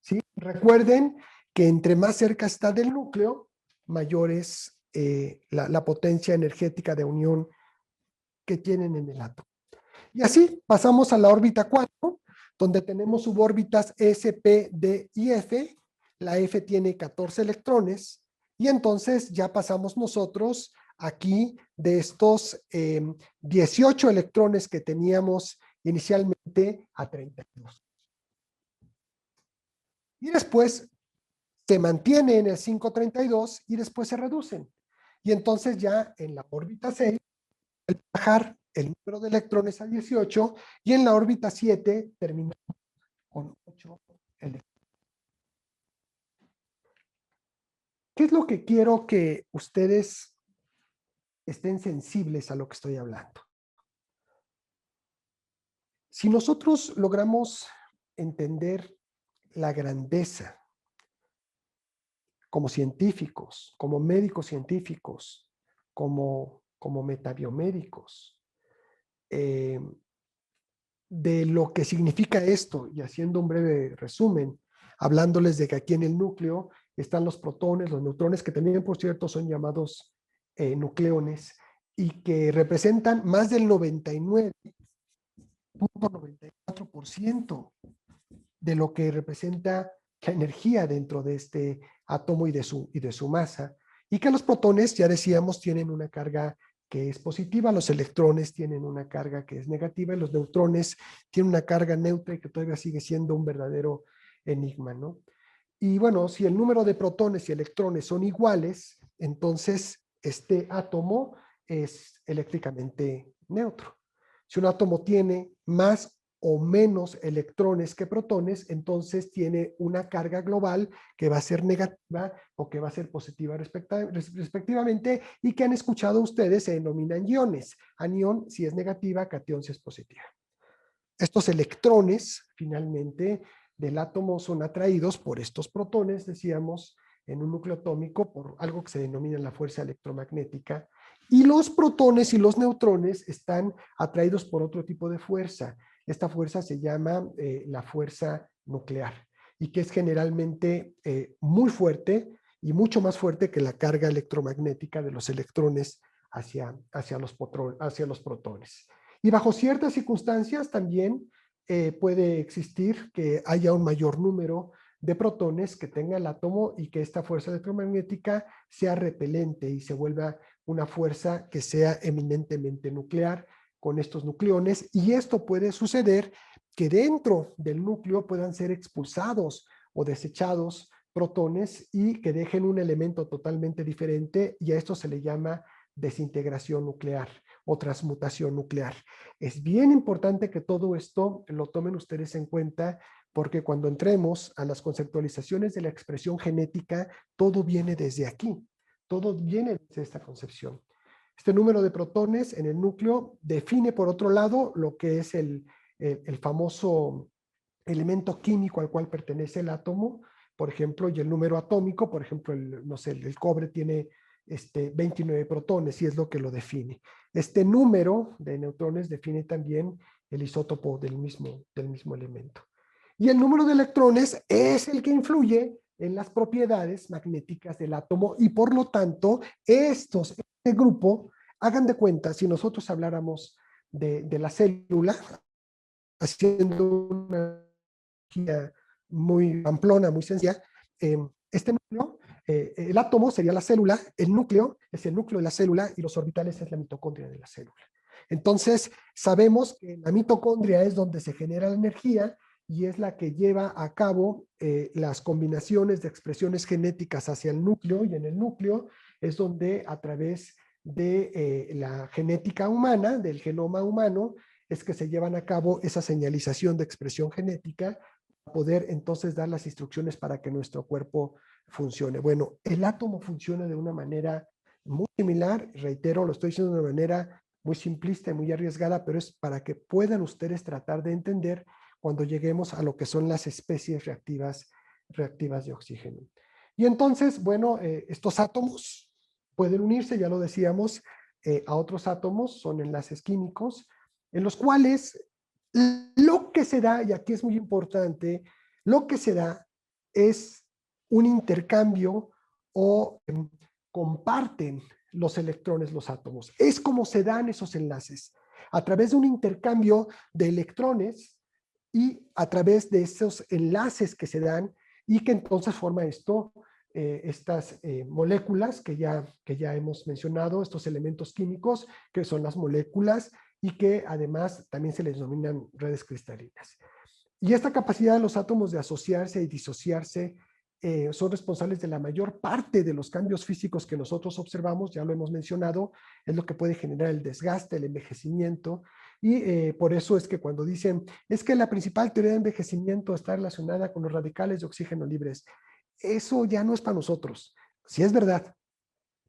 ¿Sí? Recuerden que entre más cerca está del núcleo, mayor es la potencia energética de unión que tienen en el átomo. Y así pasamos a la órbita 4, donde tenemos subórbitas S, P, D y F. La F tiene 14 electrones y entonces ya pasamos nosotros aquí de estos 18 electrones que teníamos inicialmente a 32. Y después se mantiene en el 532 y después se reducen. Y entonces ya en la órbita 6, al bajar el número de electrones a 18 y en la órbita 7 terminamos con 8 electrones. ¿Qué es lo que quiero que ustedes estén sensibles a lo que estoy hablando? Si nosotros logramos entender la grandeza como científicos, como médicos científicos, como metabiomédicos, de lo que significa esto, y haciendo un breve resumen, hablándoles de que aquí en el núcleo están los protones, los neutrones, que también, por cierto, son llamados nucleones, y que representan más del 99.94% de lo que representa la energía dentro de este átomo y de su masa. Y que los protones, ya decíamos, tienen una carga que es positiva, los electrones tienen una carga que es negativa y los neutrones tienen una carga neutra y que todavía sigue siendo un verdadero enigma, ¿no? Y bueno, si el número de protones y electrones son iguales, entonces este átomo es eléctricamente neutro. Si un átomo tiene más o menos electrones que protones, entonces tiene una carga global que va a ser negativa o que va a ser positiva respectivamente, y que han escuchado ustedes se denominan iones. Anión si es negativa, catión si es positiva. Estos electrones, finalmente, del átomo son atraídos por estos protones, decíamos, en un núcleo atómico por algo que se denomina la fuerza electromagnética, y los protones y los neutrones están atraídos por otro tipo de fuerza. Esta fuerza se llama la fuerza nuclear, y que es generalmente muy fuerte y mucho más fuerte que la carga electromagnética de los electrones hacia los protones. Y bajo ciertas circunstancias también puede existir que haya un mayor número de protones que tenga el átomo y que esta fuerza electromagnética sea repelente y se vuelva una fuerza que sea eminentemente nuclear con estos nucleones. Y esto puede suceder que dentro del núcleo puedan ser expulsados o desechados protones y que dejen un elemento totalmente diferente, y a esto se le llama desintegración nuclear o transmutación nuclear. Es bien importante que todo esto lo tomen ustedes en cuenta, porque cuando entremos a las conceptualizaciones de la expresión genética, todo viene desde aquí, todo viene desde esta concepción. Este número de protones en el núcleo define, por otro lado, lo que es el famoso elemento químico al cual pertenece el átomo, por ejemplo, y el número atómico, por ejemplo, no sé, el cobre tiene 29 protones y es lo que lo define. Este número de neutrones define también el isótopo del mismo elemento. Y el número de electrones es el que influye en las propiedades magnéticas del átomo, y por lo tanto, este grupo, hagan de cuenta, si nosotros habláramos de la célula, haciendo una muy amplona, muy sencilla, este núcleo, el átomo sería la célula, el núcleo es el núcleo de la célula y los orbitales es la mitocondria de la célula. Entonces, sabemos que la mitocondria es donde se genera la energía y es la que lleva a cabo las combinaciones de expresiones genéticas hacia el núcleo, y en el núcleo es donde, a través de la genética humana, del genoma humano, es que se llevan a cabo esa señalización de expresión genética para poder entonces dar las instrucciones para que nuestro cuerpo funcione. Bueno, el átomo funciona de una manera muy similar, reitero, lo estoy diciendo de una manera muy simplista y muy arriesgada, pero es para que puedan ustedes tratar de entender cuando lleguemos a lo que son las especies reactivas de oxígeno. Y entonces, bueno, estos átomos pueden unirse, ya lo decíamos, a otros átomos, son enlaces químicos, en los cuales lo que se da, y aquí es muy importante, lo que se da es un intercambio o comparten los electrones los átomos. Es como se dan esos enlaces, a través de un intercambio de electrones y a través de esos enlaces que se dan, y que entonces forma estas moléculas que ya hemos mencionado, estos elementos químicos que son las moléculas, y que además también se les denominan redes cristalinas. Y esta capacidad de los átomos de asociarse y disociarse son responsables de la mayor parte de los cambios físicos que nosotros observamos, ya lo hemos mencionado, es lo que puede generar el desgaste, el envejecimiento, y por eso es que cuando dicen, es que la principal teoría de envejecimiento está relacionada con los radicales de oxígeno libres, eso ya no es para nosotros. Sí es verdad,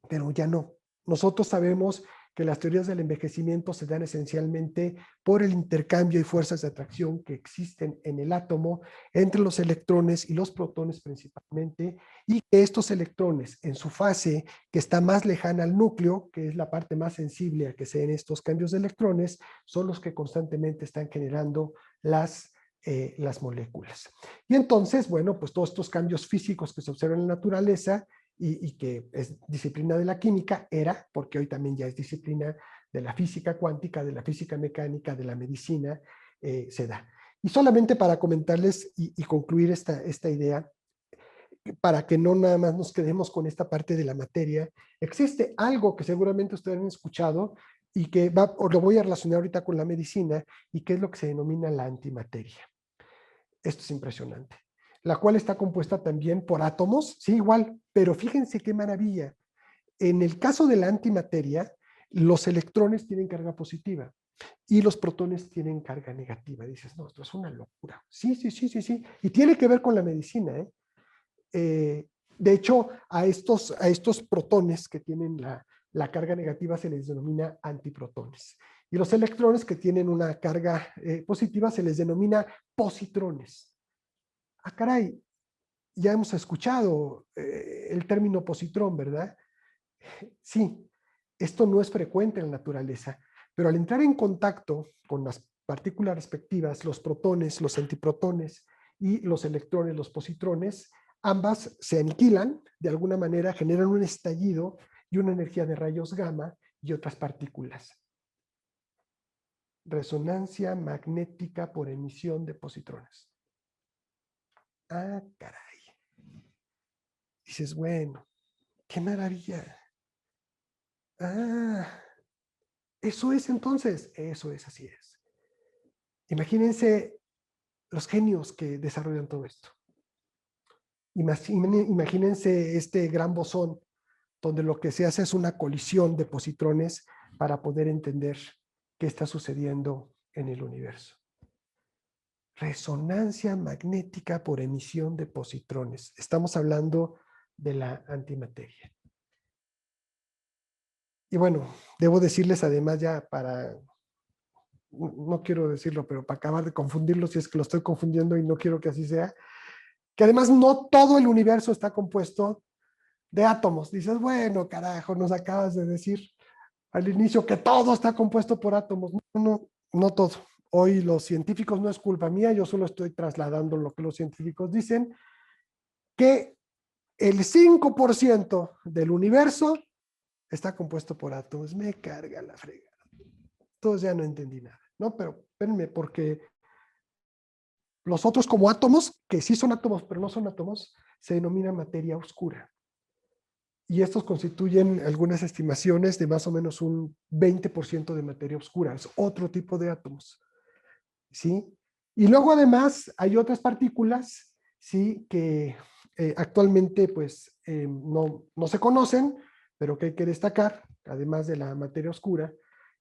pero ya no. Nosotros sabemos que las teorías del envejecimiento se dan esencialmente por el intercambio y fuerzas de atracción que existen en el átomo entre los electrones y los protones principalmente, y que estos electrones en su fase que está más lejana al núcleo, que es la parte más sensible a que se den estos cambios de electrones, son los que constantemente están generando las moléculas. Y entonces, bueno, pues todos estos cambios físicos que se observan en la naturaleza y que es disciplina de la química, era, porque hoy también ya es disciplina de la física cuántica, de la física mecánica, de la medicina, se da. Y solamente para comentarles y concluir esta idea, para que no nada más nos quedemos con esta parte de la materia, existe algo que seguramente ustedes han escuchado y que os lo voy a relacionar ahorita con la medicina, y que es lo que se denomina la antimateria. Esto es impresionante. La cual está compuesta también por átomos, sí, igual, pero fíjense qué maravilla. En el caso de la antimateria, los electrones tienen carga positiva y los protones tienen carga negativa. Dices, no, esto es una locura. Sí, sí, sí, sí, sí. Y tiene que ver con la medicina, ¿eh? De hecho, a estos protones que tienen la carga negativa se les denomina antiprotones. Y los electrones que tienen una carga positiva se les denomina positrones. Ah, caray, ya hemos escuchado el término positrón, ¿verdad? Sí, esto no es frecuente en la naturaleza, pero al entrar en contacto con las partículas respectivas, los protones, los antiprotones y los electrones, los positrones, ambas se aniquilan, de alguna manera generan un estallido y una energía de rayos gamma y otras partículas. Resonancia magnética por emisión de positrones. Ah, caray. Dices, bueno, qué maravilla. Ah, eso es entonces, eso es, así es. Imagínense los genios que desarrollan todo esto. Imagínense este gran bosón donde lo que se hace es una colisión de positrones para poder entender qué está sucediendo en el universo. Resonancia magnética por emisión de positrones. Estamos hablando de la antimateria. Y bueno, debo decirles además ya para, no quiero decirlo, pero para acabar de confundirlo, si es que lo estoy confundiendo y no quiero que así sea, que además no todo el universo está compuesto de átomos. Dices, bueno, carajo, nos acabas de decir al inicio que todo está compuesto por átomos. No, no, no todo. Hoy los científicos, no es culpa mía, yo solo estoy trasladando lo que los científicos dicen, que el 5% del universo está compuesto por átomos. Me carga la fregada. Entonces ya no entendí nada, ¿no? Pero espérenme, porque los otros como átomos, que sí son átomos, pero no son átomos, se denomina materia oscura. Y estos constituyen algunas estimaciones de más o menos un 20% de materia oscura. Es otro tipo de átomos, ¿sí? Y luego además hay otras partículas, ¿sí? Que actualmente pues no se conocen, pero que hay que destacar, además de la materia oscura,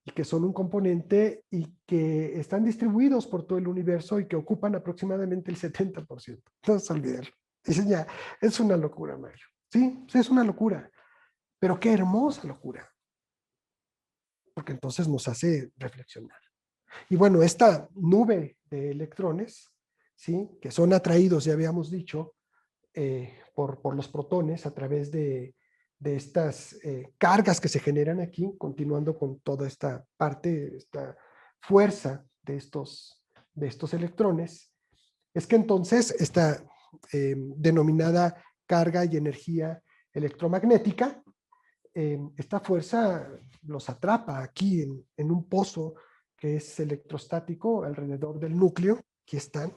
y que son un componente y que están distribuidos por todo el universo y que ocupan aproximadamente el 70%. No se olviden. Dicen ya, es una locura, Mario. Sí, es una locura. Pero qué hermosa locura, porque entonces nos hace reflexionar. Y bueno, esta nube de electrones, ¿sí? Que son atraídos, ya habíamos dicho, por los protones a través de estas cargas que se generan aquí, continuando con toda esta parte, esta fuerza de estos electrones, es que entonces esta denominada carga y energía electromagnética, esta fuerza los atrapa aquí en un pozo que es electrostático alrededor del núcleo, aquí están,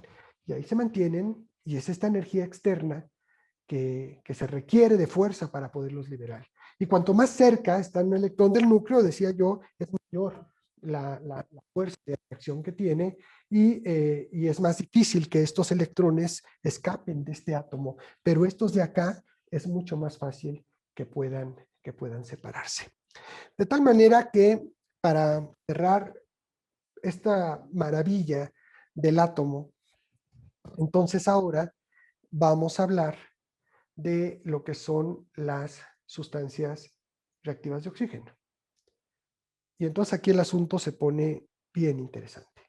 y ahí se mantienen, y es esta energía externa que se requiere de fuerza para poderlos liberar. Y cuanto más cerca está un electrón del núcleo, decía yo, es mayor la fuerza de reacción que tiene y es más difícil que estos electrones escapen de este átomo, pero estos de acá es mucho más fácil que puedan separarse. De tal manera que para cerrar esta maravilla del átomo, entonces ahora vamos a hablar de lo que son las sustancias reactivas de oxígeno. Y entonces aquí el asunto se pone bien interesante.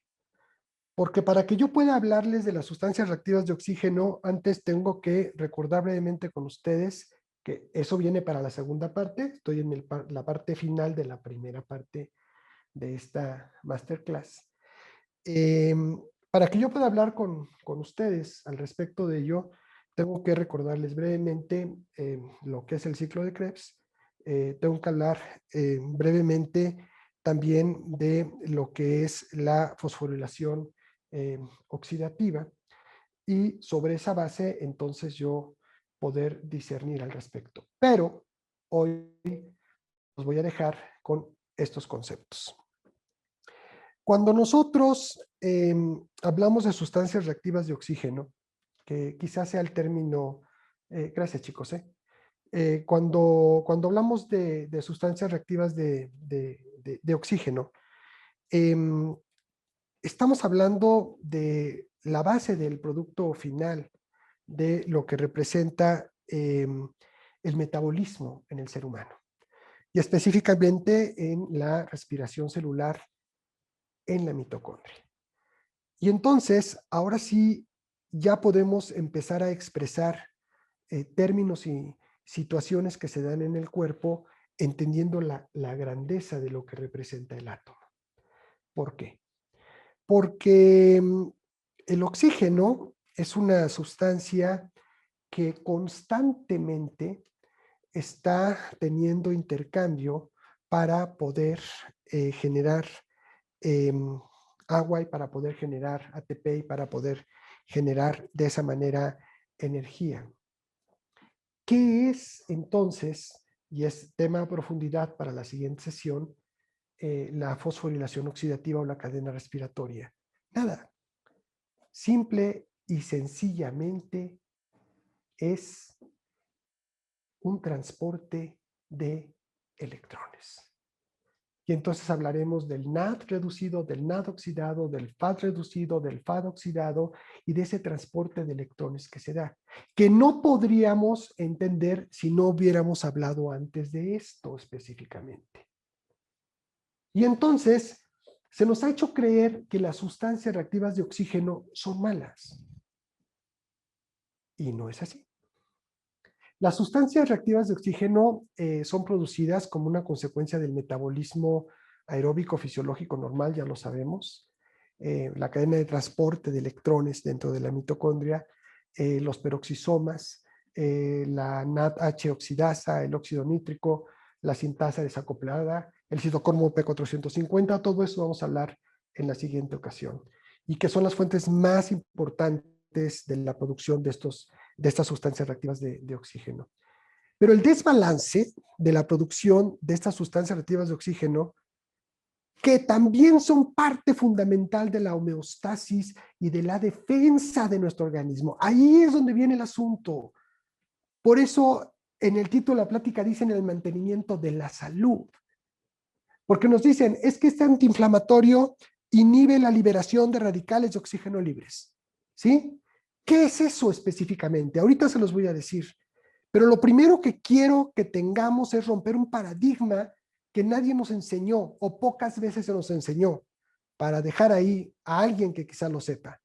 Porque para que yo pueda hablarles de las sustancias reactivas de oxígeno, antes tengo que recordar brevemente con ustedes que eso viene para la segunda parte. Estoy en la parte final de la primera parte de esta masterclass. Para que yo pueda hablar con ustedes al respecto de ello, tengo que recordarles brevemente lo que es el ciclo de Krebs. Tengo que hablar brevemente también de lo que es la fosforilación oxidativa, y sobre esa base entonces yo poder discernir al respecto. Pero hoy los voy a dejar con estos conceptos. Cuando nosotros hablamos de sustancias reactivas de oxígeno, que quizás sea el término, gracias chicos, cuando hablamos de sustancias reactivas de oxígeno, estamos hablando de la base del producto final, de lo que representa el metabolismo en el ser humano, y específicamente en la respiración celular en la mitocondria. Y entonces, ahora sí, ya podemos empezar a expresar términos y situaciones que se dan en el cuerpo, entendiendo la grandeza de lo que representa el átomo. ¿Por qué? Porque el oxígeno es una sustancia que constantemente está teniendo intercambio para poder generar agua, y para poder generar ATP, y para poder generar de esa manera energía. ¿Qué es entonces, y es tema a profundidad para la siguiente sesión, la fosforilación oxidativa o la cadena respiratoria? Nada. Simple y sencillamente es un transporte de electrones. Y entonces hablaremos del NAD reducido, del NAD oxidado, del FAD reducido, del FAD oxidado, y de ese transporte de electrones que se da, que no podríamos entender si no hubiéramos hablado antes de esto específicamente. Y entonces se nos ha hecho creer que las sustancias reactivas de oxígeno son malas. Y no es así. Las sustancias reactivas de oxígeno son producidas como una consecuencia del metabolismo aeróbico fisiológico normal, ya lo sabemos. La cadena de transporte de electrones dentro de la mitocondria, los peroxisomas, la NADH oxidasa, el óxido nítrico, la sintasa desacoplada, el citocromo P450, todo eso vamos a hablar en la siguiente ocasión, y que son las fuentes más importantes de la producción de estas sustancias reactivas de oxígeno. Pero el desbalance de la producción de estas sustancias reactivas de oxígeno, que también son parte fundamental de la homeostasis y de la defensa de nuestro organismo. Ahí es donde viene el asunto. Por eso en el título de la plática dicen el mantenimiento de la salud. Porque nos dicen, es que este antiinflamatorio inhibe la liberación de radicales de oxígeno libres. ¿Sí? ¿Qué es eso específicamente? Ahorita se los voy a decir. Pero lo primero que quiero que tengamos es romper un paradigma que nadie nos enseñó o pocas veces se nos enseñó, para dejar ahí a alguien que quizá lo sepa.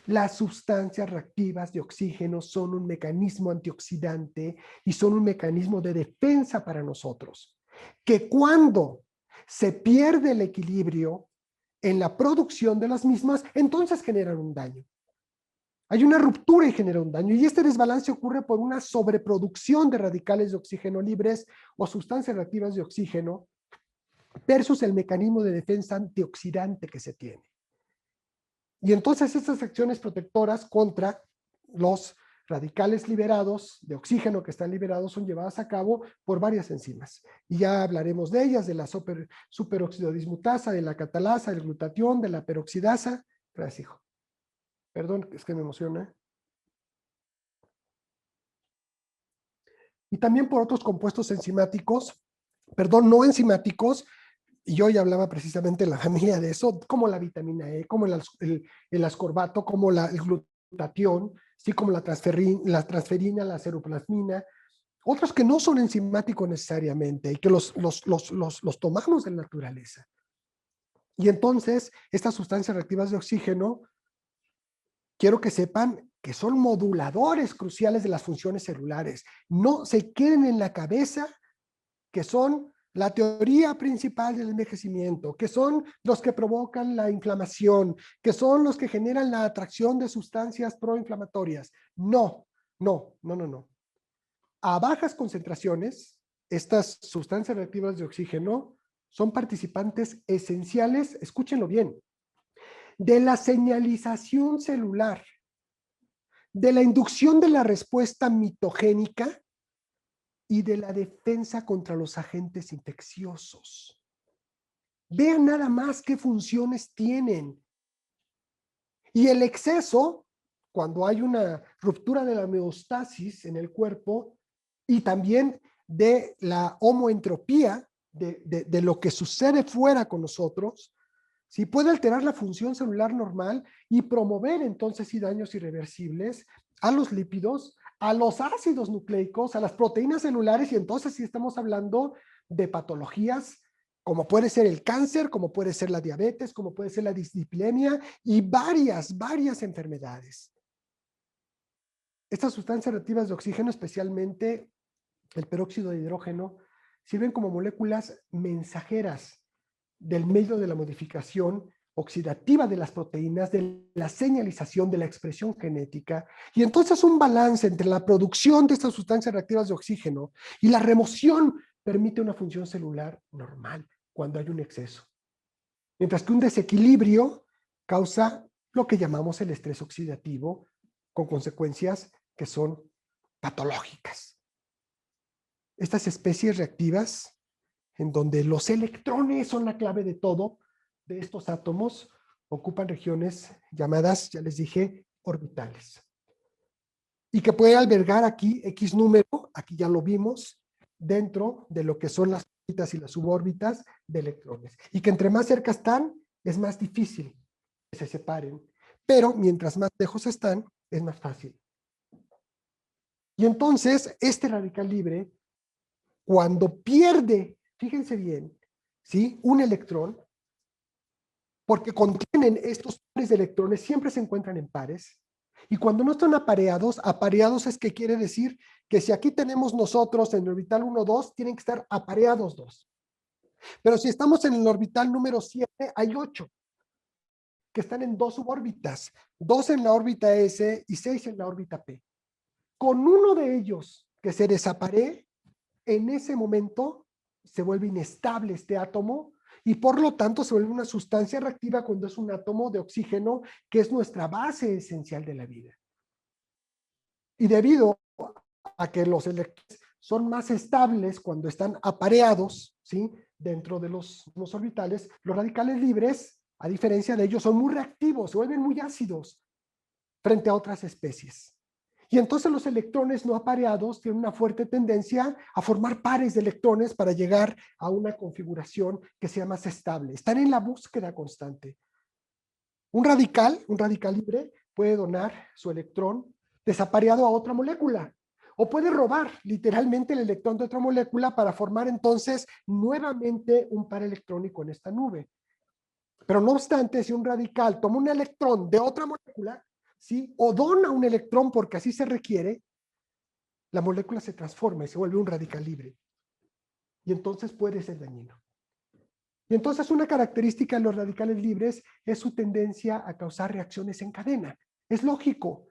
Las sustancias reactivas de oxígeno son un mecanismo antioxidante y son un mecanismo de defensa para nosotros, que cuando se pierde el equilibrio en la producción de las mismas, entonces generan un daño. Hay una ruptura y genera un daño, y este desbalance ocurre por una sobreproducción de radicales de oxígeno libres o sustancias reactivas de oxígeno versus el mecanismo de defensa antioxidante que se tiene. Y entonces estas acciones protectoras contra los radicales liberados de oxígeno que están liberados son llevadas a cabo por varias enzimas. Y ya hablaremos de ellas, de la superóxido dismutasa, de la catalasa, del glutatión, de la peroxidasa. Gracias, hijo. Perdón, es que me emociona. Y también por otros compuestos enzimáticos, perdón, no enzimáticos, y yo ya hablaba precisamente de la familia de eso, como la vitamina E, como el ascorbato, como el glutatión, así como la transferina, la ceroplasmina, otros que no son enzimáticos necesariamente y que los tomamos de la naturaleza. Y entonces, estas sustancias reactivas de oxígeno, quiero que sepan que son moduladores cruciales de las funciones celulares. No se queden en la cabeza que son la teoría principal del envejecimiento, que son los que provocan la inflamación, que son los que generan la atracción de sustancias proinflamatorias. No, No. A bajas concentraciones, estas sustancias reactivas de oxígeno son participantes esenciales, escúchenlo bien, de la señalización celular, de la inducción de la respuesta mitogénica y de la defensa contra los agentes infecciosos. Vean nada más qué funciones tienen. Y el exceso, cuando hay una ruptura de la homeostasis en el cuerpo y también de la homoentropía, de lo que sucede fuera con nosotros, ¿sí? Puede alterar la función celular normal y promover entonces sí daños irreversibles a los lípidos, a los ácidos nucleicos, a las proteínas celulares, y entonces sí estamos hablando de patologías como puede ser el cáncer, como puede ser la diabetes, como puede ser la dislipidemia y varias enfermedades. Estas sustancias reactivas de oxígeno, especialmente el peróxido de hidrógeno, sirven como moléculas mensajeras del medio de la modificación oxidativa de las proteínas, de la señalización, de la expresión genética, y entonces un balance entre la producción de estas sustancias reactivas de oxígeno y la remoción permite una función celular normal cuando hay un exceso. Mientras que un desequilibrio causa lo que llamamos el estrés oxidativo, con consecuencias que son patológicas. Estas especies reactivas, en donde los electrones son la clave de todo, de estos átomos, ocupan regiones llamadas, ya les dije, orbitales. Y que puede albergar aquí X número, aquí ya lo vimos, dentro de lo que son las órbitas y las subórbitas de electrones. Y que entre más cerca están, es más difícil que se separen. Pero mientras más lejos están, es más fácil. Y entonces, este radical libre, cuando pierde, fíjense bien, ¿sí? Un electrón, porque contienen estos pares de electrones, siempre se encuentran en pares, y cuando no están apareados, apareados es que quiere decir que si aquí tenemos nosotros en el orbital 1, 2, tienen que estar apareados 2. Pero si estamos en el orbital número 7, hay 8 que están en 2 subórbitas, 2 en la órbita S y 6 en la órbita P. Con uno de ellos que se desaparee, en ese momento se vuelve inestable este átomo y por lo tanto se vuelve una sustancia reactiva cuando es un átomo de oxígeno, que es nuestra base esencial de la vida. Y debido a que los electrones son más estables cuando están apareados, ¿sí? Dentro de los orbitales, los radicales libres, a diferencia de ellos, son muy reactivos, se vuelven muy ácidos frente a otras especies. Y entonces los electrones no apareados tienen una fuerte tendencia a formar pares de electrones para llegar a una configuración que sea más estable. Están en la búsqueda constante. Un radical libre, puede donar su electrón desapareado a otra molécula, o puede robar literalmente el electrón de otra molécula para formar entonces nuevamente un par electrónico en esta nube. Pero no obstante, si un radical toma un electrón de otra molécula, ¿sí? O dona un electrón porque así se requiere, la molécula se transforma y se vuelve un radical libre. Y entonces puede ser dañino. Y entonces una característica de los radicales libres es su tendencia a causar reacciones en cadena. Es lógico.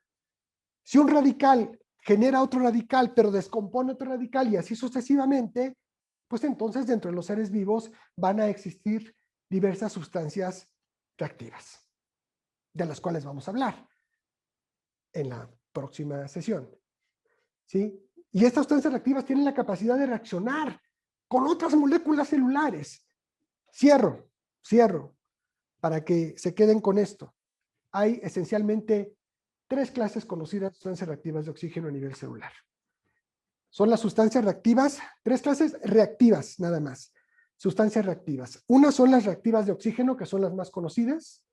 Si un radical genera otro radical, pero descompone otro radical y así sucesivamente, pues entonces dentro de los seres vivos van a existir diversas sustancias reactivas, de las cuales vamos a hablar en la próxima sesión. ¿Sí? Y estas sustancias reactivas tienen la capacidad de reaccionar con otras moléculas celulares. Cierro, para que se queden con esto. Hay esencialmente 3 clases conocidas de sustancias reactivas de oxígeno a nivel celular. Son las sustancias reactivas, 3 clases reactivas nada más. Sustancias reactivas. Unas son las reactivas de oxígeno, que son las más conocidas.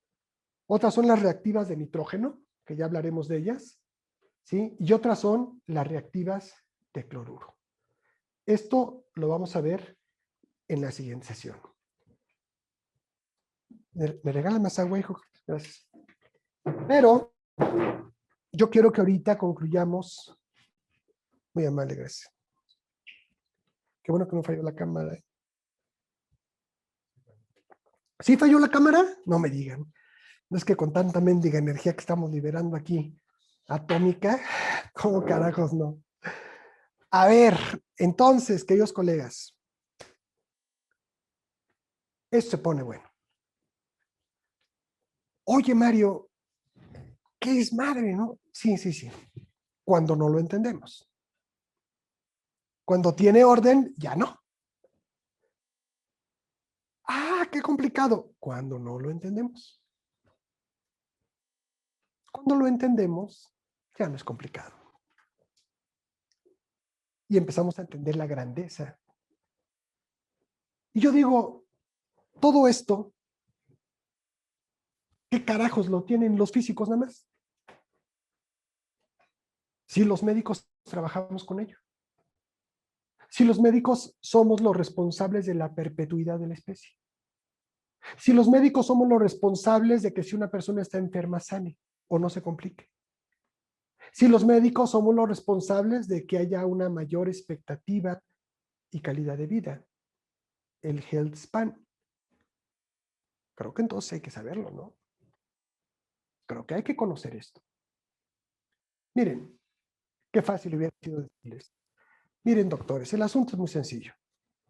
Otras son las reactivas de nitrógeno, que ya hablaremos de ellas. ¿Sí? Y otras son las reactivas de cloruro. Esto lo vamos a ver en la siguiente sesión. ¿Me regala más agua, hijo? Gracias. Pero yo quiero que ahorita concluyamos. Muy amable, gracias. Qué bueno que no falló la cámara. ¿Sí falló la cámara? No me digan. No es que con tanta mendiga energía que estamos liberando aquí, atómica, ¿cómo carajos no? A ver, entonces, queridos colegas, esto se pone bueno. Oye, Mario, ¿qué es madre, no? Sí, sí, sí. Cuando no lo entendemos. Cuando tiene orden, ya no. Ah, qué complicado. Cuando no lo entendemos. Cuando lo entendemos, ya no es complicado. Y empezamos a entender la grandeza. Y yo digo, todo esto, ¿qué carajos lo tienen los físicos nada más? Si los médicos trabajamos con ello. Si los médicos somos los responsables de la perpetuidad de la especie. Si los médicos somos los responsables de que si una persona está enferma sane o no se complique. Si los médicos somos los responsables de que haya una mayor expectativa y calidad de vida, el health span. Creo que entonces hay que saberlo, ¿no? Creo que hay que conocer esto. Miren, qué fácil hubiera sido decirles. Miren, doctores, el asunto es muy sencillo.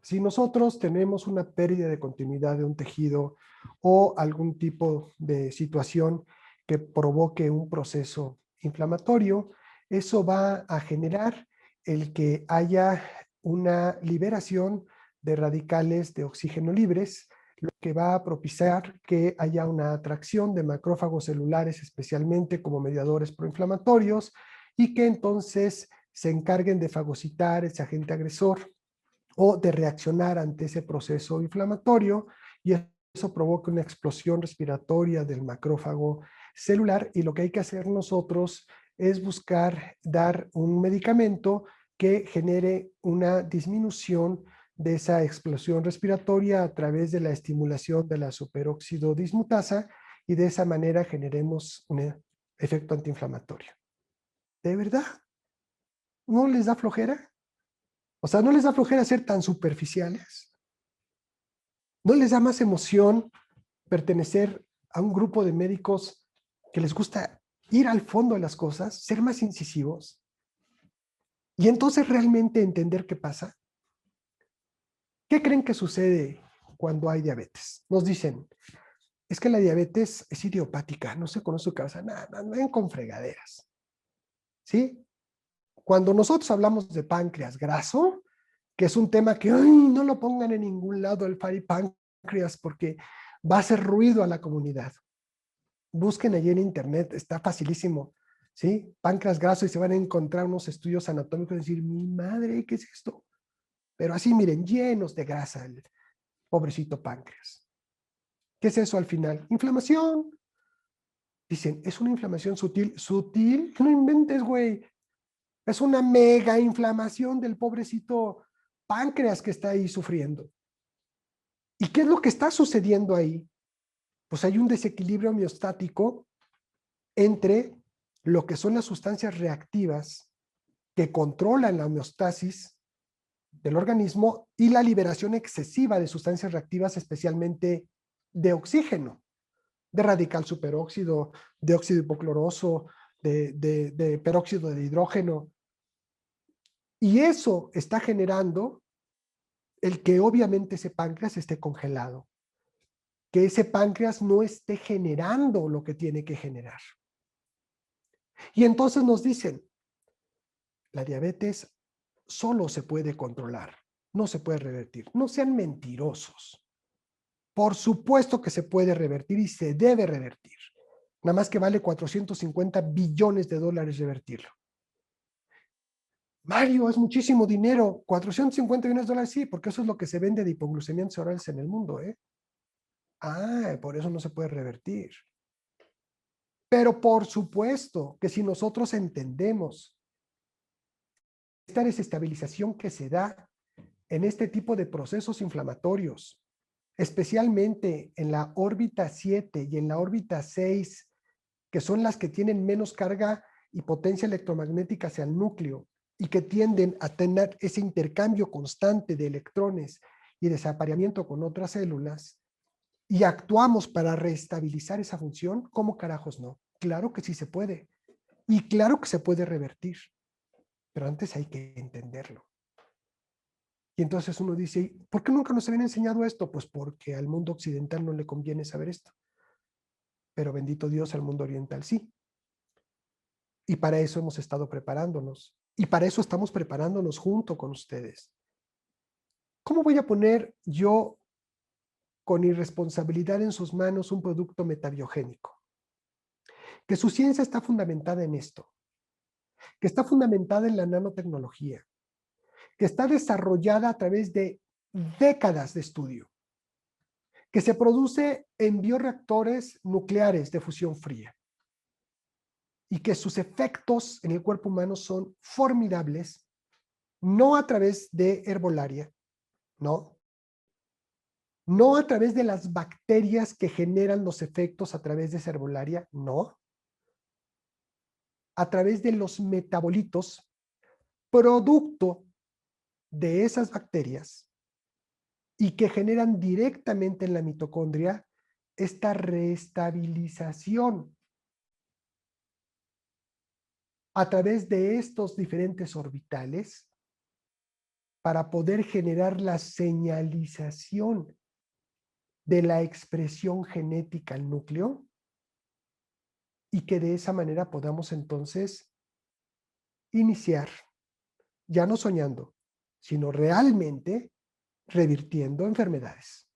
Si nosotros tenemos una pérdida de continuidad de un tejido o algún tipo de situación que provoque un proceso inflamatorio, eso va a generar el que haya una liberación de radicales de oxígeno libres, lo que va a propiciar que haya una atracción de macrófagos celulares, especialmente como mediadores proinflamatorios, y que entonces se encarguen de fagocitar ese agente agresor o de reaccionar ante ese proceso inflamatorio, y eso provoca una explosión respiratoria del macrófago celular, y lo que hay que hacer nosotros es buscar dar un medicamento que genere una disminución de esa explosión respiratoria a través de la estimulación de la superóxido dismutasa, y de esa manera generemos un efecto antiinflamatorio. ¿De verdad? ¿No les da flojera? O sea, ¿no les da flojera ser tan superficiales? ¿No les da más emoción pertenecer a un grupo de médicos que les gusta ir al fondo de las cosas, ser más incisivos y entonces realmente entender qué pasa? ¿Qué creen que sucede cuando hay diabetes? Nos dicen, es que la diabetes es idiopática, no se conoce su causa, nada, no ven con fregaderas. ¿Sí? Cuando nosotros hablamos de páncreas graso, que es un tema que ay, no lo pongan en ningún lado el páncreas porque va a hacer ruido a la comunidad. Busquen allí en internet, está facilísimo, ¿sí? Páncreas graso, y se van a encontrar unos estudios anatómicos y decir, mi madre, ¿qué es esto? Pero así, miren, llenos de grasa, el pobrecito páncreas. ¿Qué es eso al final? Inflamación. Dicen, es una inflamación sutil. ¿Sutil? No inventes, güey. Es una mega inflamación del pobrecito páncreas que está ahí sufriendo. ¿Y qué es lo que está sucediendo ahí? Pues hay un desequilibrio homeostático entre lo que son las sustancias reactivas que controlan la homeostasis del organismo y la liberación excesiva de sustancias reactivas, especialmente de oxígeno, de radical superóxido, de óxido hipocloroso, de peróxido de hidrógeno. Y eso está generando el que obviamente ese páncreas esté congelado, que ese páncreas no esté generando lo que tiene que generar. Y entonces nos dicen, la diabetes solo se puede controlar, no se puede revertir. No sean mentirosos. Por supuesto que se puede revertir y se debe revertir. Nada más que vale 450 billones de dólares revertirlo. Mario, es muchísimo dinero. 450 billones de dólares, sí, porque eso es lo que se vende de hipoglucemiantes orales en el mundo, ¿eh? Ah, por eso no se puede revertir. Pero por supuesto que si nosotros entendemos esta desestabilización que se da en este tipo de procesos inflamatorios, especialmente en la órbita 7 y en la órbita 6, que son las que tienen menos carga y potencia electromagnética hacia el núcleo y que tienden a tener ese intercambio constante de electrones y desapareamiento con otras células, y actuamos para reestabilizar esa función, ¿cómo carajos no? Claro que sí se puede. Y claro que se puede revertir, pero antes hay que entenderlo. Y entonces uno dice, ¿por qué nunca nos habían enseñado esto? Pues porque al mundo occidental no le conviene saber esto. Pero bendito Dios, al mundo oriental sí. Y para eso hemos estado preparándonos. Y para eso estamos preparándonos junto con ustedes. ¿Cómo voy a poner yo con irresponsabilidad en sus manos un producto metabiogénico? Que su ciencia está fundamentada en esto, que está fundamentada en la nanotecnología, que está desarrollada a través de décadas de estudio, que se produce en bioreactores nucleares de fusión fría y que sus efectos en el cuerpo humano son formidables, no a través de herbolaria, no, no a través de las bacterias que generan los efectos a través de esa herbolaria, no, a través de los metabolitos producto de esas bacterias y que generan directamente en la mitocondria esta reestabilización a través de estos diferentes orbitales para poder generar la señalización de la expresión genética al núcleo y que de esa manera podamos entonces iniciar, ya no soñando, sino realmente revirtiendo enfermedades.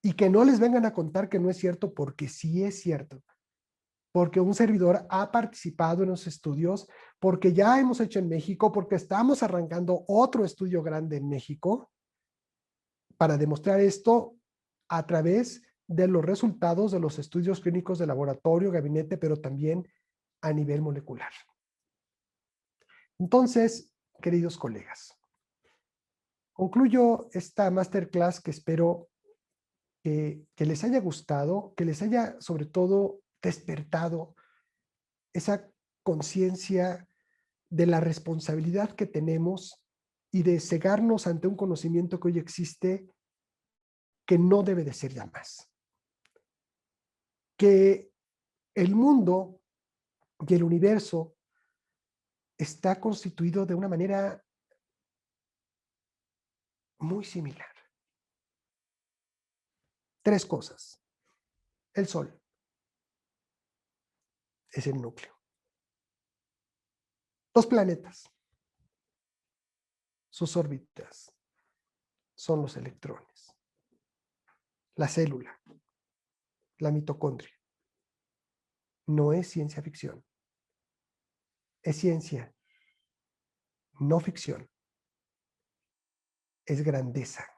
Y que no les vengan a contar que no es cierto, porque sí es cierto. Porque un servidor ha participado en los estudios, porque ya hemos hecho en México, porque estamos arrancando otro estudio grande en México para demostrar esto a través de los resultados de los estudios clínicos de laboratorio, gabinete, pero también a nivel molecular. Entonces, queridos colegas, concluyo esta masterclass que espero que les haya gustado, que les haya sobre todo despertado esa conciencia de la responsabilidad que tenemos y de cegarnos ante un conocimiento que hoy existe que no debe de ser ya más. Que el mundo y el universo está constituido de una manera muy similar. Tres cosas. El Sol es el núcleo. Los planetas, sus órbitas, son los electrones. La célula, la mitocondria. No es ciencia ficción. Es ciencia, no ficción. Es grandeza.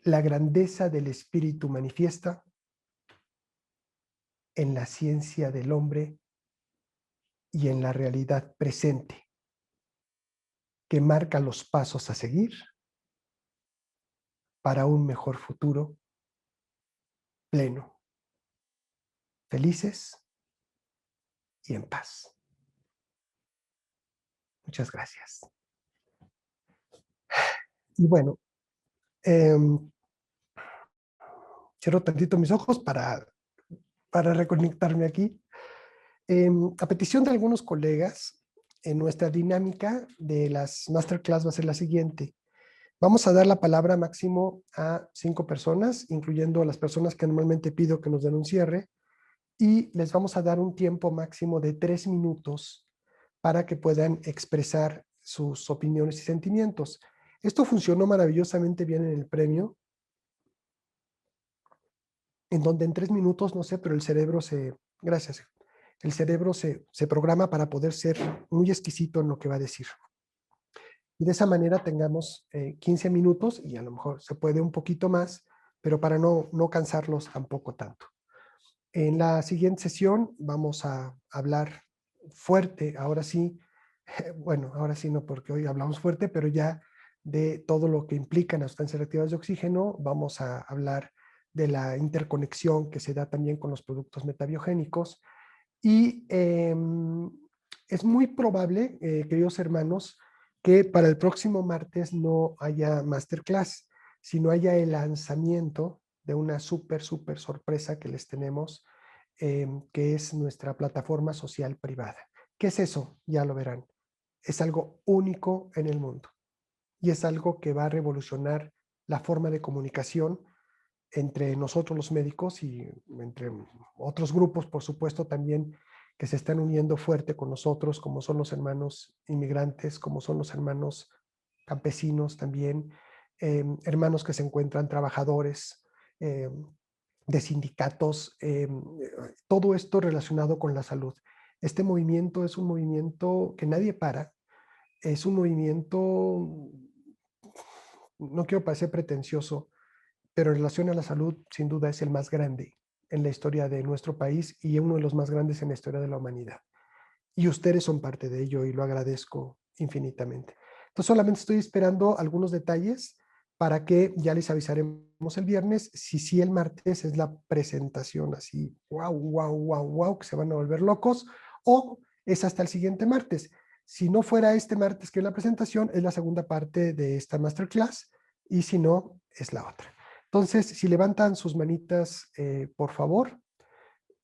La grandeza del espíritu manifiesta en la ciencia del hombre y en la realidad presente, que marca los pasos a seguir para un mejor futuro pleno, felices y en paz. Muchas gracias. Y bueno, cierro tantito mis ojos para reconectarme aquí. A petición de algunos colegas, en nuestra dinámica de las masterclass va a ser la siguiente. Vamos a dar la palabra máximo a 5 personas, incluyendo a las personas que normalmente pido que nos den un cierre, y les vamos a dar un tiempo máximo de 3 minutos para que puedan expresar sus opiniones y sentimientos. Esto funcionó maravillosamente bien en el premio, en donde en 3 minutos, no sé, pero el cerebro gracias, el cerebro se programa para poder ser muy exquisito en lo que va a decir. Y de esa manera tengamos 15 minutos y a lo mejor se puede un poquito más, pero para no cansarlos tampoco tanto. En la siguiente sesión vamos a hablar fuerte, ahora sí, bueno, ahora sí no porque hoy hablamos fuerte, pero ya de todo lo que implican las sustancias reactivas de oxígeno, vamos a hablar de la interconexión que se da también con los productos metabiogénicos y es muy probable, queridos hermanos, que para el próximo martes no haya masterclass, sino haya el lanzamiento de una súper sorpresa que les tenemos que es nuestra plataforma social privada. ¿Qué es eso? Ya lo verán. Es algo único en el mundo y es algo que va a revolucionar la forma de comunicación entre nosotros los médicos y entre otros grupos, por supuesto, también que se están uniendo fuerte con nosotros, como son los hermanos inmigrantes, como son los hermanos campesinos también, hermanos que se encuentran trabajadores de sindicatos, todo esto relacionado con la salud. Este movimiento es un movimiento que nadie para, es un movimiento, no quiero parecer pretencioso, pero en relación a la salud, sin duda es el más grande en la historia de nuestro país y uno de los más grandes en la historia de la humanidad. Y ustedes son parte de ello y lo agradezco infinitamente. Entonces solamente estoy esperando algunos detalles para que ya les avisaremos el viernes. Si sí, el martes es la presentación así, wow, wow, wow, wow, que se van a volver locos, o es hasta el siguiente martes. Si no fuera este martes que es la presentación, es la segunda parte de esta masterclass, y si no, es la otra. Entonces, si levantan sus manitas, por favor,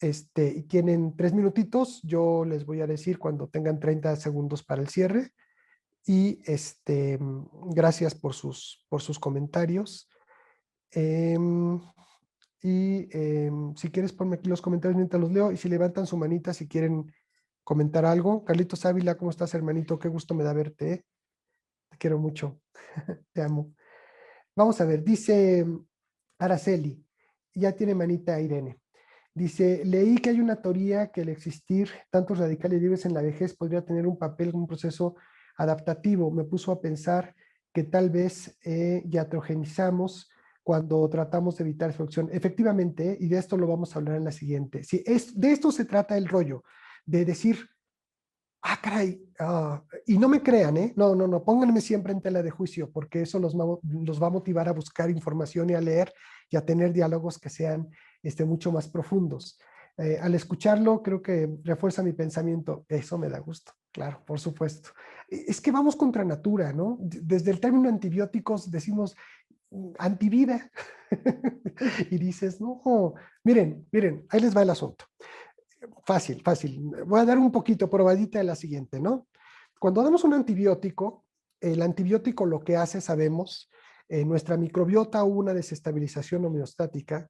y tienen 3 minutitos, yo les voy a decir cuando tengan 30 segundos para el cierre. Y gracias por sus comentarios. Em, si quieres, ponme aquí los comentarios mientras los leo. Y si levantan su manita, si quieren comentar algo. Carlitos Ávila, ¿cómo estás, hermanito? Qué gusto me da verte. Te quiero mucho. Te amo. Vamos a ver, dice Araceli, ya tiene manita Irene. Dice, leí que hay una teoría que el existir tantos radicales libres en la vejez podría tener un papel en un proceso adaptativo. Me puso a pensar que tal vez iatrogenizamos cuando tratamos de evitar esa opción. Efectivamente, y de esto lo vamos a hablar en la siguiente. Sí, de esto se trata el rollo, de decir, caray, y no me crean, ¿eh? No, no, no, pónganme siempre en tela de juicio, porque eso los va a motivar a buscar información y a leer y a tener diálogos que sean mucho más profundos. Al escucharlo, creo que refuerza mi pensamiento. Eso me da gusto, claro, por supuesto. Es que vamos contra natura, ¿no? Desde el término antibióticos decimos antivida. Y dices, no, miren, ahí les va el asunto. Fácil, fácil. Voy a dar un poquito probadita de la siguiente, ¿no? Cuando damos un antibiótico, el antibiótico lo que hace, sabemos, en nuestra microbiota hubo una desestabilización homeostática,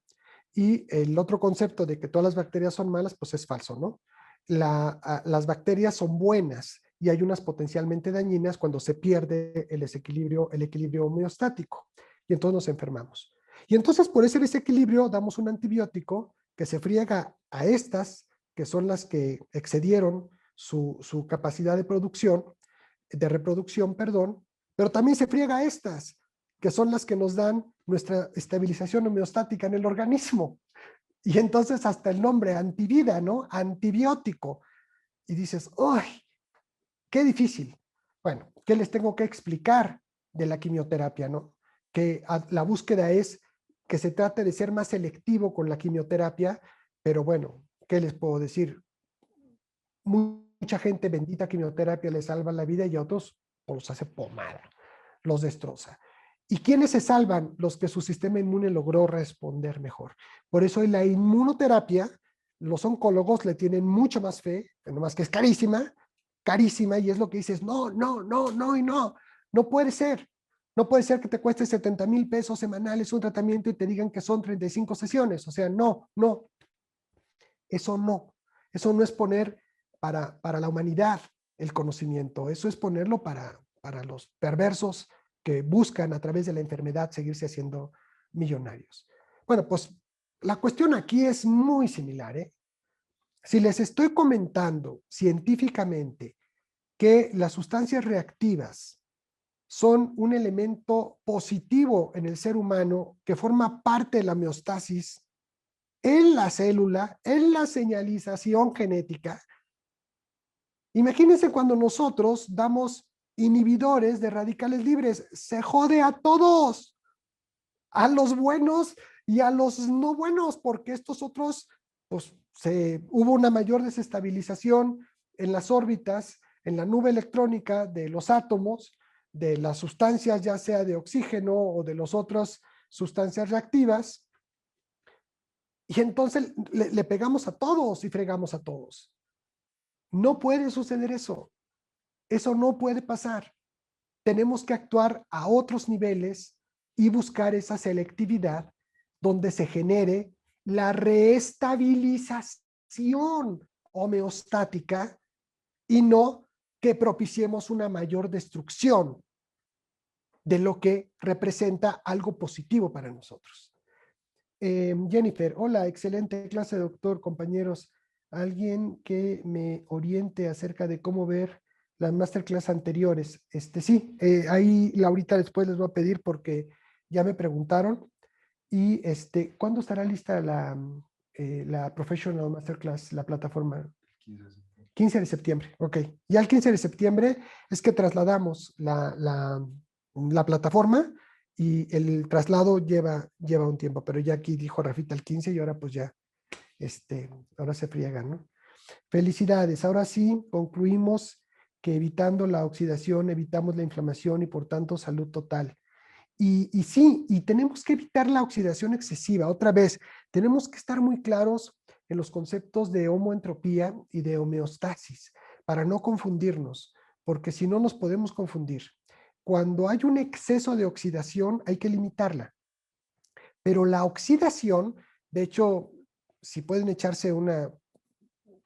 y el otro concepto de que todas las bacterias son malas, pues es falso, ¿no? Las bacterias son buenas y hay unas potencialmente dañinas cuando se pierde el equilibrio homeostático, y entonces nos enfermamos. Y entonces por ese desequilibrio damos un antibiótico que se friega a estas, que son las que excedieron su capacidad de reproducción, perdón, pero también se friega a estas, que son las que nos dan nuestra estabilización homeostática en el organismo. Y entonces hasta el nombre, antivida, ¿no? Antibiótico. Y dices, ¡ay! ¡Qué difícil! Bueno, ¿qué les tengo que explicar de la quimioterapia, no? Que la búsqueda es que se trate de ser más selectivo con la quimioterapia, pero bueno, ¿qué les puedo decir? Mucha gente, bendita quimioterapia, les salva la vida, y a otros los hace pomada, los destroza. ¿Y quiénes se salvan? Los que su sistema inmune logró responder mejor. Por eso en la inmunoterapia, los oncólogos le tienen mucho más fe, nomás que es carísima, carísima, y es lo que dices, no, no, no, no y no, no puede ser. No puede ser que te cueste 70,000 pesos semanales un tratamiento y te digan que son 35 sesiones. O sea, no, no, eso no. Eso no es poner para la humanidad el conocimiento. Eso es ponerlo para los perversos que buscan a través de la enfermedad seguirse haciendo millonarios. Bueno, pues la cuestión aquí es muy similar, ¿eh? Si les estoy comentando científicamente que las sustancias reactivas son un elemento positivo en el ser humano que forma parte de la homeostasis en la célula, en la señalización genética, imagínense cuando nosotros damos inhibidores de radicales libres, se jode a todos, a los buenos y a los no buenos, porque estos otros, pues hubo una mayor desestabilización en las órbitas, en la nube electrónica de los átomos, de las sustancias, ya sea de oxígeno o de las otras sustancias reactivas, Y entonces le pegamos a todos y fregamos a todos. No puede suceder eso. Eso no puede pasar. Tenemos que actuar a otros niveles y buscar esa selectividad donde se genere la reestabilización homeostática y no que propiciemos una mayor destrucción de lo que representa algo positivo para nosotros. Jennifer, hola, excelente clase, doctor, compañeros. Alguien que me oriente acerca de cómo ver las masterclass anteriores. Sí, ahí Laurita después les voy a pedir porque ya me preguntaron. Y ¿cuándo estará lista la Professional Masterclass, la plataforma? 15 de septiembre, ok. Ya el 15 de septiembre es que trasladamos la plataforma y el traslado lleva un tiempo, pero ya aquí dijo Rafita el 15 y ahora pues ya, ahora se friegan, ¿no? Felicidades, ahora sí concluimos que evitando la oxidación evitamos la inflamación y por tanto salud total. Y sí, y tenemos que evitar la oxidación excesiva. Otra vez, tenemos que estar muy claros en los conceptos de homoentropía y de homeostasis para no confundirnos, porque si no nos podemos confundir. Cuando hay un exceso de oxidación, hay que limitarla. Pero la oxidación, de hecho, si pueden echarse una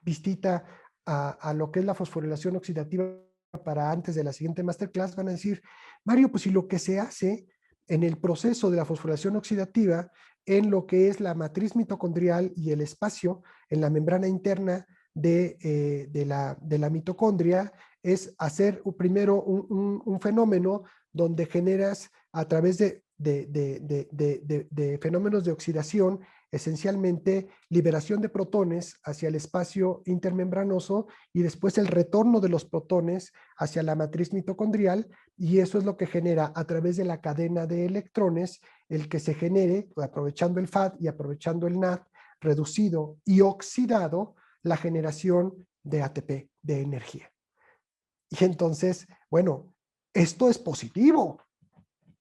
vistita a lo que es la fosforilación oxidativa para antes de la siguiente masterclass, van a decir, Mario, pues si lo que se hace en el proceso de la fosforilación oxidativa, en lo que es la matriz mitocondrial y el espacio en la membrana interna de la mitocondria, es hacer primero un fenómeno donde generas a través de fenómenos de oxidación, esencialmente liberación de protones hacia el espacio intermembranoso y después el retorno de los protones hacia la matriz mitocondrial, y eso es lo que genera a través de la cadena de electrones el que se genere, aprovechando el FAD y aprovechando el NAD reducido y oxidado, la generación de ATP, de energía. Y entonces, bueno, esto es positivo.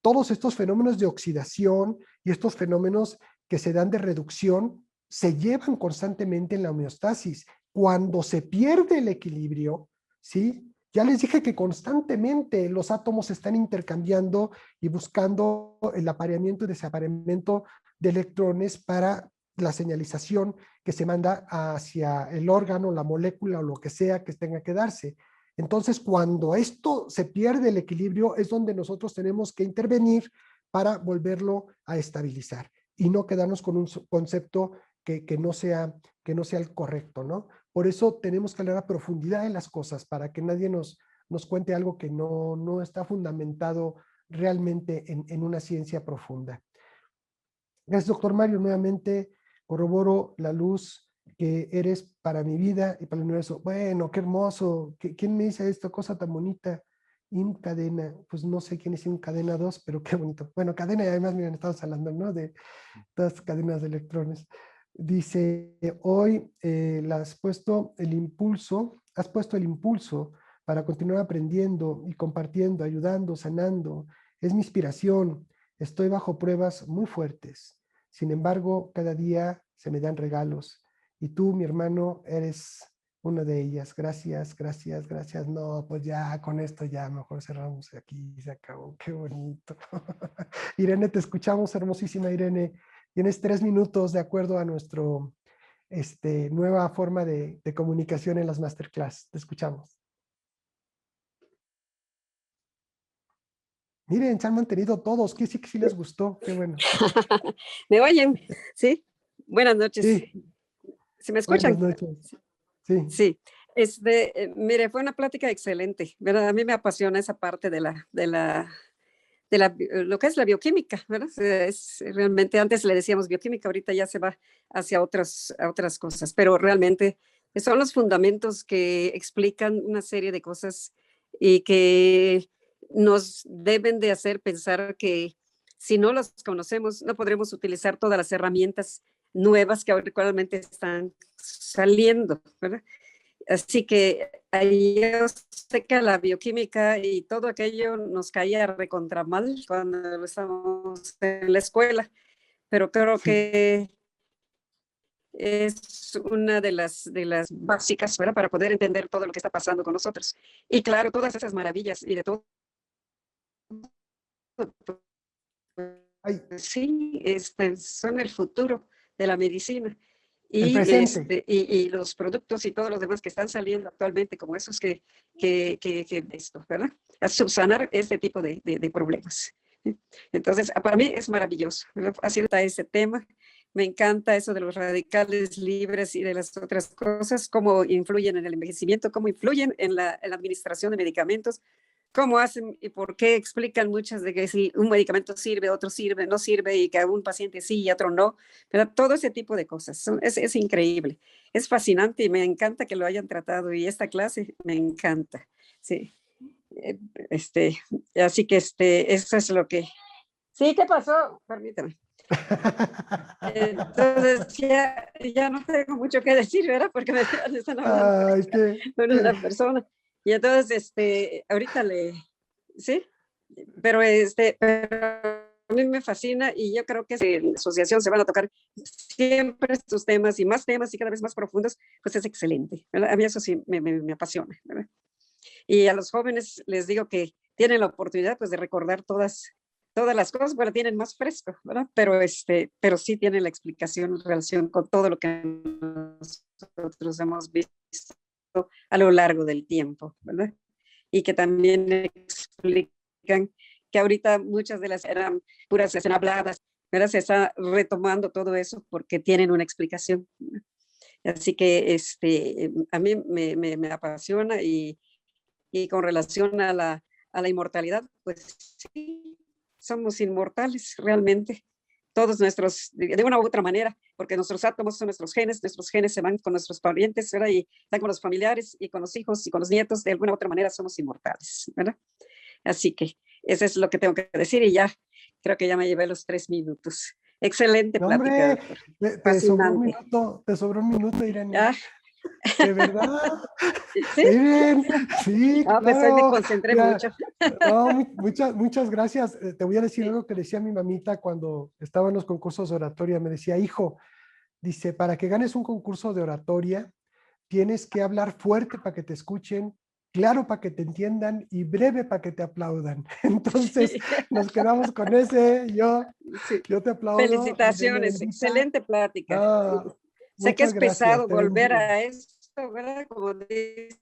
Todos estos fenómenos de oxidación y estos fenómenos que se dan de reducción se llevan constantemente en la homeostasis. Cuando se pierde el equilibrio, ¿sí? Ya les dije que constantemente los átomos están intercambiando y buscando el apareamiento y desapareamiento de electrones para la señalización que se manda hacia el órgano, la molécula o lo que sea que tenga que darse. Entonces, cuando esto se pierde el equilibrio, es donde nosotros tenemos que intervenir para volverlo a estabilizar y no quedarnos con un concepto que no sea el correcto, ¿no? Por eso tenemos que hablar a profundidad de las cosas para que nadie nos cuente algo que no está fundamentado realmente en una ciencia profunda. Gracias, doctor Mario. Nuevamente corroboro la luz que eres para mi vida y para el universo. Bueno, qué hermoso. ¿Quién me dice esta cosa tan bonita? Cadena, pues no sé quién es Cadena 2, pero qué bonito. Bueno, cadena, y además, miren, estamos hablando, ¿no? De todas cadenas de electrones. Dice, hoy has puesto el impulso para continuar aprendiendo y compartiendo, ayudando, sanando. Es mi inspiración. Estoy bajo pruebas muy fuertes. Sin embargo, cada día se me dan regalos. Y tú, mi hermano, eres una de ellas. Gracias, gracias, gracias. No, pues ya con esto ya mejor cerramos aquí. Se acabó. Qué bonito. Irene, te escuchamos, hermosísima Irene. Tienes 3 minutos de acuerdo a nuestro nueva forma de comunicación en las masterclass. Te escuchamos. Miren, se han mantenido todos. Que sí que sí les gustó. Qué bueno. ¿Me oyen? Sí. Buenas noches. Sí. ¿Se me escuchan? Buenas noches. Sí. Sí. Mire, fue una plática excelente, ¿verdad? A mí me apasiona esa parte de lo que es la bioquímica, ¿verdad? Es realmente, antes le decíamos bioquímica, ahorita ya se va hacia a otras cosas, pero realmente son los fundamentos que explican una serie de cosas y que nos deben de hacer pensar que si no los conocemos, no podremos utilizar todas las herramientas nuevas que actualmente están saliendo, ¿verdad? Así que ahí yo sé que la bioquímica y todo aquello nos caía recontra mal cuando estábamos en la escuela, pero creo Sí. que es una de las básicas, ¿verdad? Para poder entender todo lo que está pasando con nosotros. Y claro, todas esas maravillas y de todo, Ay, sí, son el futuro de la medicina. el presente. Y los productos y todos los demás que están saliendo actualmente, como esos que esto, ¿verdad? A subsanar este tipo de problemas. Entonces, para mí es maravilloso, ¿verdad? Así está ese tema. Me encanta eso de los radicales libres y de las otras cosas, cómo influyen en el envejecimiento, cómo influyen en la administración de medicamentos, cómo hacen y por qué explican muchas de que si un medicamento sirve, otro sirve, no sirve y que a un paciente sí y a otro no, pero todo ese tipo de cosas. Es increíble, es fascinante y me encanta que lo hayan tratado y esta clase me encanta. Sí, eh, este, así que eso es lo que... Sí, ¿qué pasó? Permítame. Entonces ya no tengo mucho que decir, ¿verdad? Porque me están hablando Ay, con una persona. Y entonces, ahorita sí, pero a mí me fascina y yo creo que en la asociación se van a tocar siempre estos temas y cada vez más profundos, pues es excelente, ¿verdad? A mí eso sí me apasiona, ¿verdad? Y a los jóvenes les digo que tienen la oportunidad pues de recordar todas las cosas, bueno, tienen más fresco, ¿verdad? Pero sí tienen la explicación en relación con todo lo que nosotros hemos visto a lo largo del tiempo, ¿verdad? Y que también explican que ahorita muchas de las eran puras están habladas, ¿verdad? Se está retomando todo eso porque tienen una explicación. Así que a mí me apasiona y con relación a la inmortalidad, pues sí, somos inmortales realmente. Todos de una u otra manera, porque nuestros átomos son nuestros genes se van con nuestros parientes, ¿verdad? Y están con los familiares y con los hijos y con los nietos, de alguna u otra manera somos inmortales, ¿verdad? Así que eso es lo que tengo que decir y ya, creo que ya me llevé los 3 minutos. Excelente No, plática, hombre, doctor. te sobró un Fascinante. minuto, te sobró un minuto, Irene. Ah, De verdad. ¿sí? Miren, sí, Ah, pues hoy me claro. concentré Mira, mucho. no, muchas gracias. Te voy a decir Sí. algo que decía mi mamita cuando estaba en los concursos de oratoria. Me decía, hijo, dice, para que ganes un concurso de oratoria, tienes que hablar fuerte para que te escuchen, claro para que te entiendan y breve para que te aplaudan. Entonces, Sí. nos quedamos con ese. Sí. Yo te aplaudo, Irene Felicitaciones, bendita. excelente plática. Ah, Sé que muchas es gracias, pesado te volver bendigo. a esto, ¿verdad? Como dicen,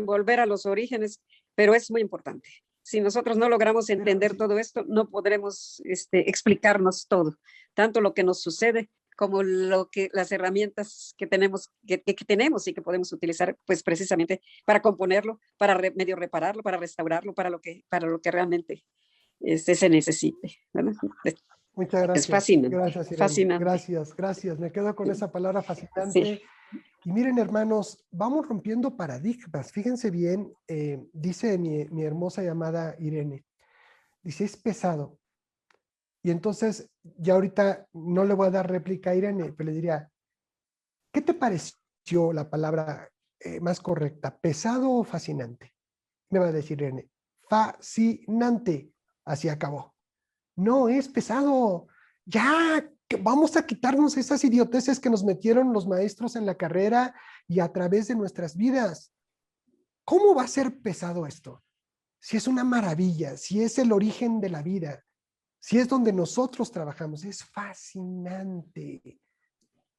volver a los orígenes, pero es muy importante. Si nosotros no logramos Claro que entender sí. todo esto, no podremos explicarnos todo, tanto lo que nos sucede como las herramientas que tenemos, que tenemos y que podemos utilizar, pues precisamente para componerlo, para medio repararlo, para restaurarlo, para lo que realmente se necesite. ¿Verdad? Muchas Es gracias. fascinante, Gracias, Irene. fascinante. Gracias, gracias. Me quedo con esa palabra Sí, fascinante. Y miren, hermanos, vamos rompiendo paradigmas. Fíjense bien, dice mi hermosa llamada Irene, dice, es pesado. Y entonces, ya ahorita no le voy a dar réplica a Irene, pero le diría, ¿qué te pareció la palabra más correcta? ¿Pesado o fascinante? Me va a decir Irene, fascinante. Así acabó. No, es pesado. Ya, vamos a quitarnos esas idioteces que nos metieron los maestros en la carrera y a través de nuestras vidas. ¿Cómo va a ser pesado esto? Si es una maravilla, si es el origen de la vida, si es donde nosotros trabajamos, es fascinante.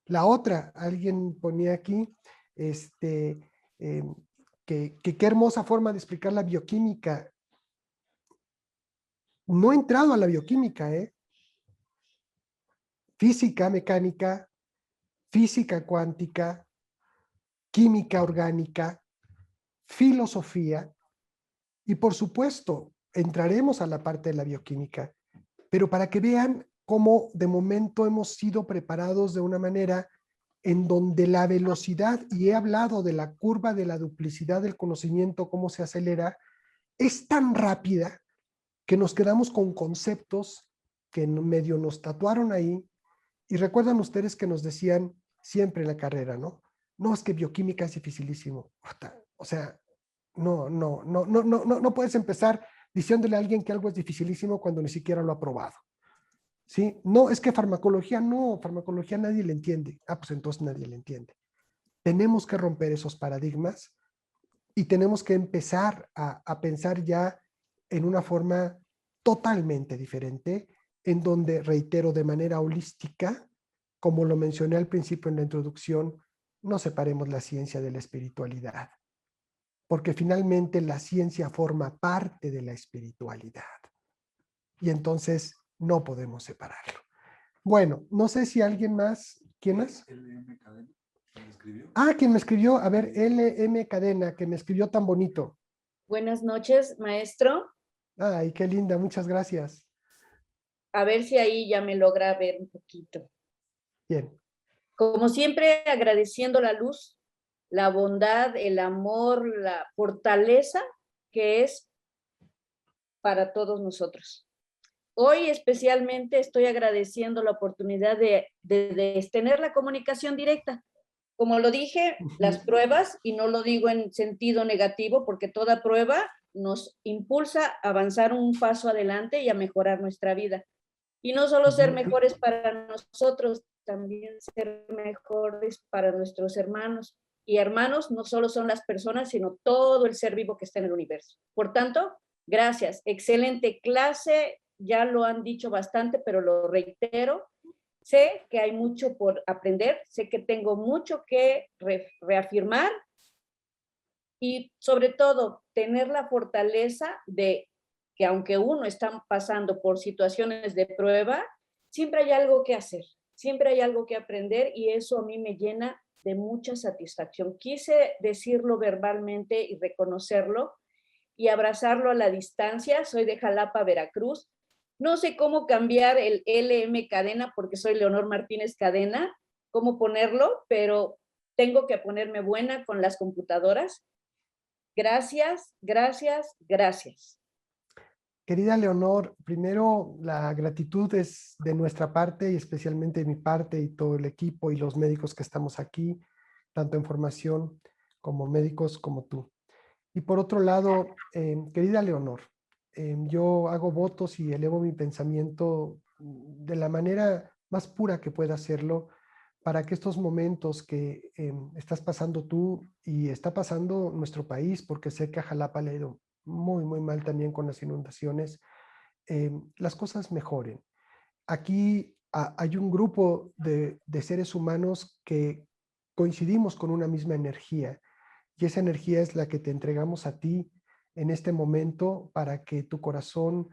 La otra, alguien ponía aquí, este, eh, que qué hermosa forma de explicar la bioquímica. No he entrado a la bioquímica, ¿eh? Física, mecánica, física cuántica, química orgánica, filosofía y por supuesto entraremos a la parte de la bioquímica, pero para que vean cómo de momento hemos sido preparados de una manera en donde la velocidad, y he hablado de la curva de la duplicidad del conocimiento, cómo se acelera, es tan rápida que nos quedamos con conceptos que en medio nos tatuaron ahí. Y recuerdan ustedes que nos decían siempre en la carrera, ¿no? No, es que bioquímica es dificilísimo. O sea, no puedes empezar diciéndole a alguien que algo es dificilísimo cuando ni siquiera lo ha probado. ¿sí? No, es que farmacología no, farmacología nadie le entiende. Ah, pues entonces nadie le entiende. Tenemos que romper esos paradigmas y tenemos que empezar a pensar ya en una forma totalmente diferente, en donde, reitero, de manera holística, como lo mencioné al principio en la introducción, no separemos la ciencia de la espiritualidad, porque finalmente la ciencia forma parte de la espiritualidad y entonces no podemos separarlo. Bueno, no sé si alguien más, ¿quién más? LM Cadena, ¿quién me escribió? Ah, quien me escribió, a ver, LM Cadena, que me escribió tan bonito. Buenas noches, maestro. Ay, qué linda, muchas gracias. A ver si ahí ya me logra ver un poquito. Bien. Como siempre, agradeciendo la luz, la bondad, el amor, la fortaleza que es para todos nosotros. Hoy especialmente estoy agradeciendo la oportunidad de tener la comunicación directa. Como lo dije, las pruebas, y no lo digo en sentido negativo, porque toda prueba nos impulsa a avanzar un paso adelante y a mejorar nuestra vida. Y no solo ser mejores para nosotros, también ser mejores para nuestros hermanos. Y hermanos no solo son las personas, sino todo el ser vivo que está en el universo. Por tanto, gracias. Excelente clase. Ya lo han dicho bastante, pero lo reitero. Sé que hay mucho por aprender, sé que tengo mucho que reafirmar y sobre todo tener la fortaleza de que aunque uno está pasando por situaciones de prueba, siempre hay algo que hacer, siempre hay algo que aprender y eso a mí me llena de mucha satisfacción. Quise decirlo verbalmente y reconocerlo y abrazarlo a la distancia. Soy de Jalapa, Veracruz. No sé cómo cambiar el LM Cadena porque soy Leonor Martínez Cadena, cómo ponerlo, pero tengo que ponerme buena con las computadoras. Gracias, gracias, gracias. Querida Leonor, primero la gratitud es de nuestra parte y especialmente de mi parte y todo el equipo y los médicos que estamos aquí, tanto en formación como médicos como tú. Y por otro lado, querida Leonor, yo hago votos y elevo mi pensamiento de la manera más pura que pueda hacerlo para que estos momentos que estás pasando tú y está pasando nuestro país, porque sé que a Jalapa le ha ido muy, muy mal también con las inundaciones, las cosas mejoren. Aquí hay un grupo de seres humanos que coincidimos con una misma energía y esa energía es la que te entregamos a ti en este momento para que tu corazón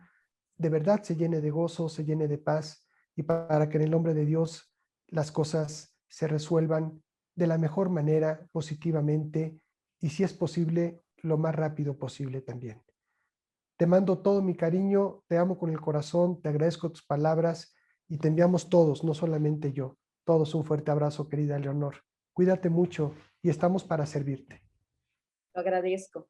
de verdad se llene de gozo, se llene de paz y para que en el nombre de Dios las cosas se resuelvan de la mejor manera, positivamente y si es posible, lo más rápido posible también. Te mando todo mi cariño, te amo con el corazón, te agradezco tus palabras y te enviamos todos, no solamente yo, todos un fuerte abrazo, querida Leonor. Cuídate mucho y estamos para servirte. Lo agradezco.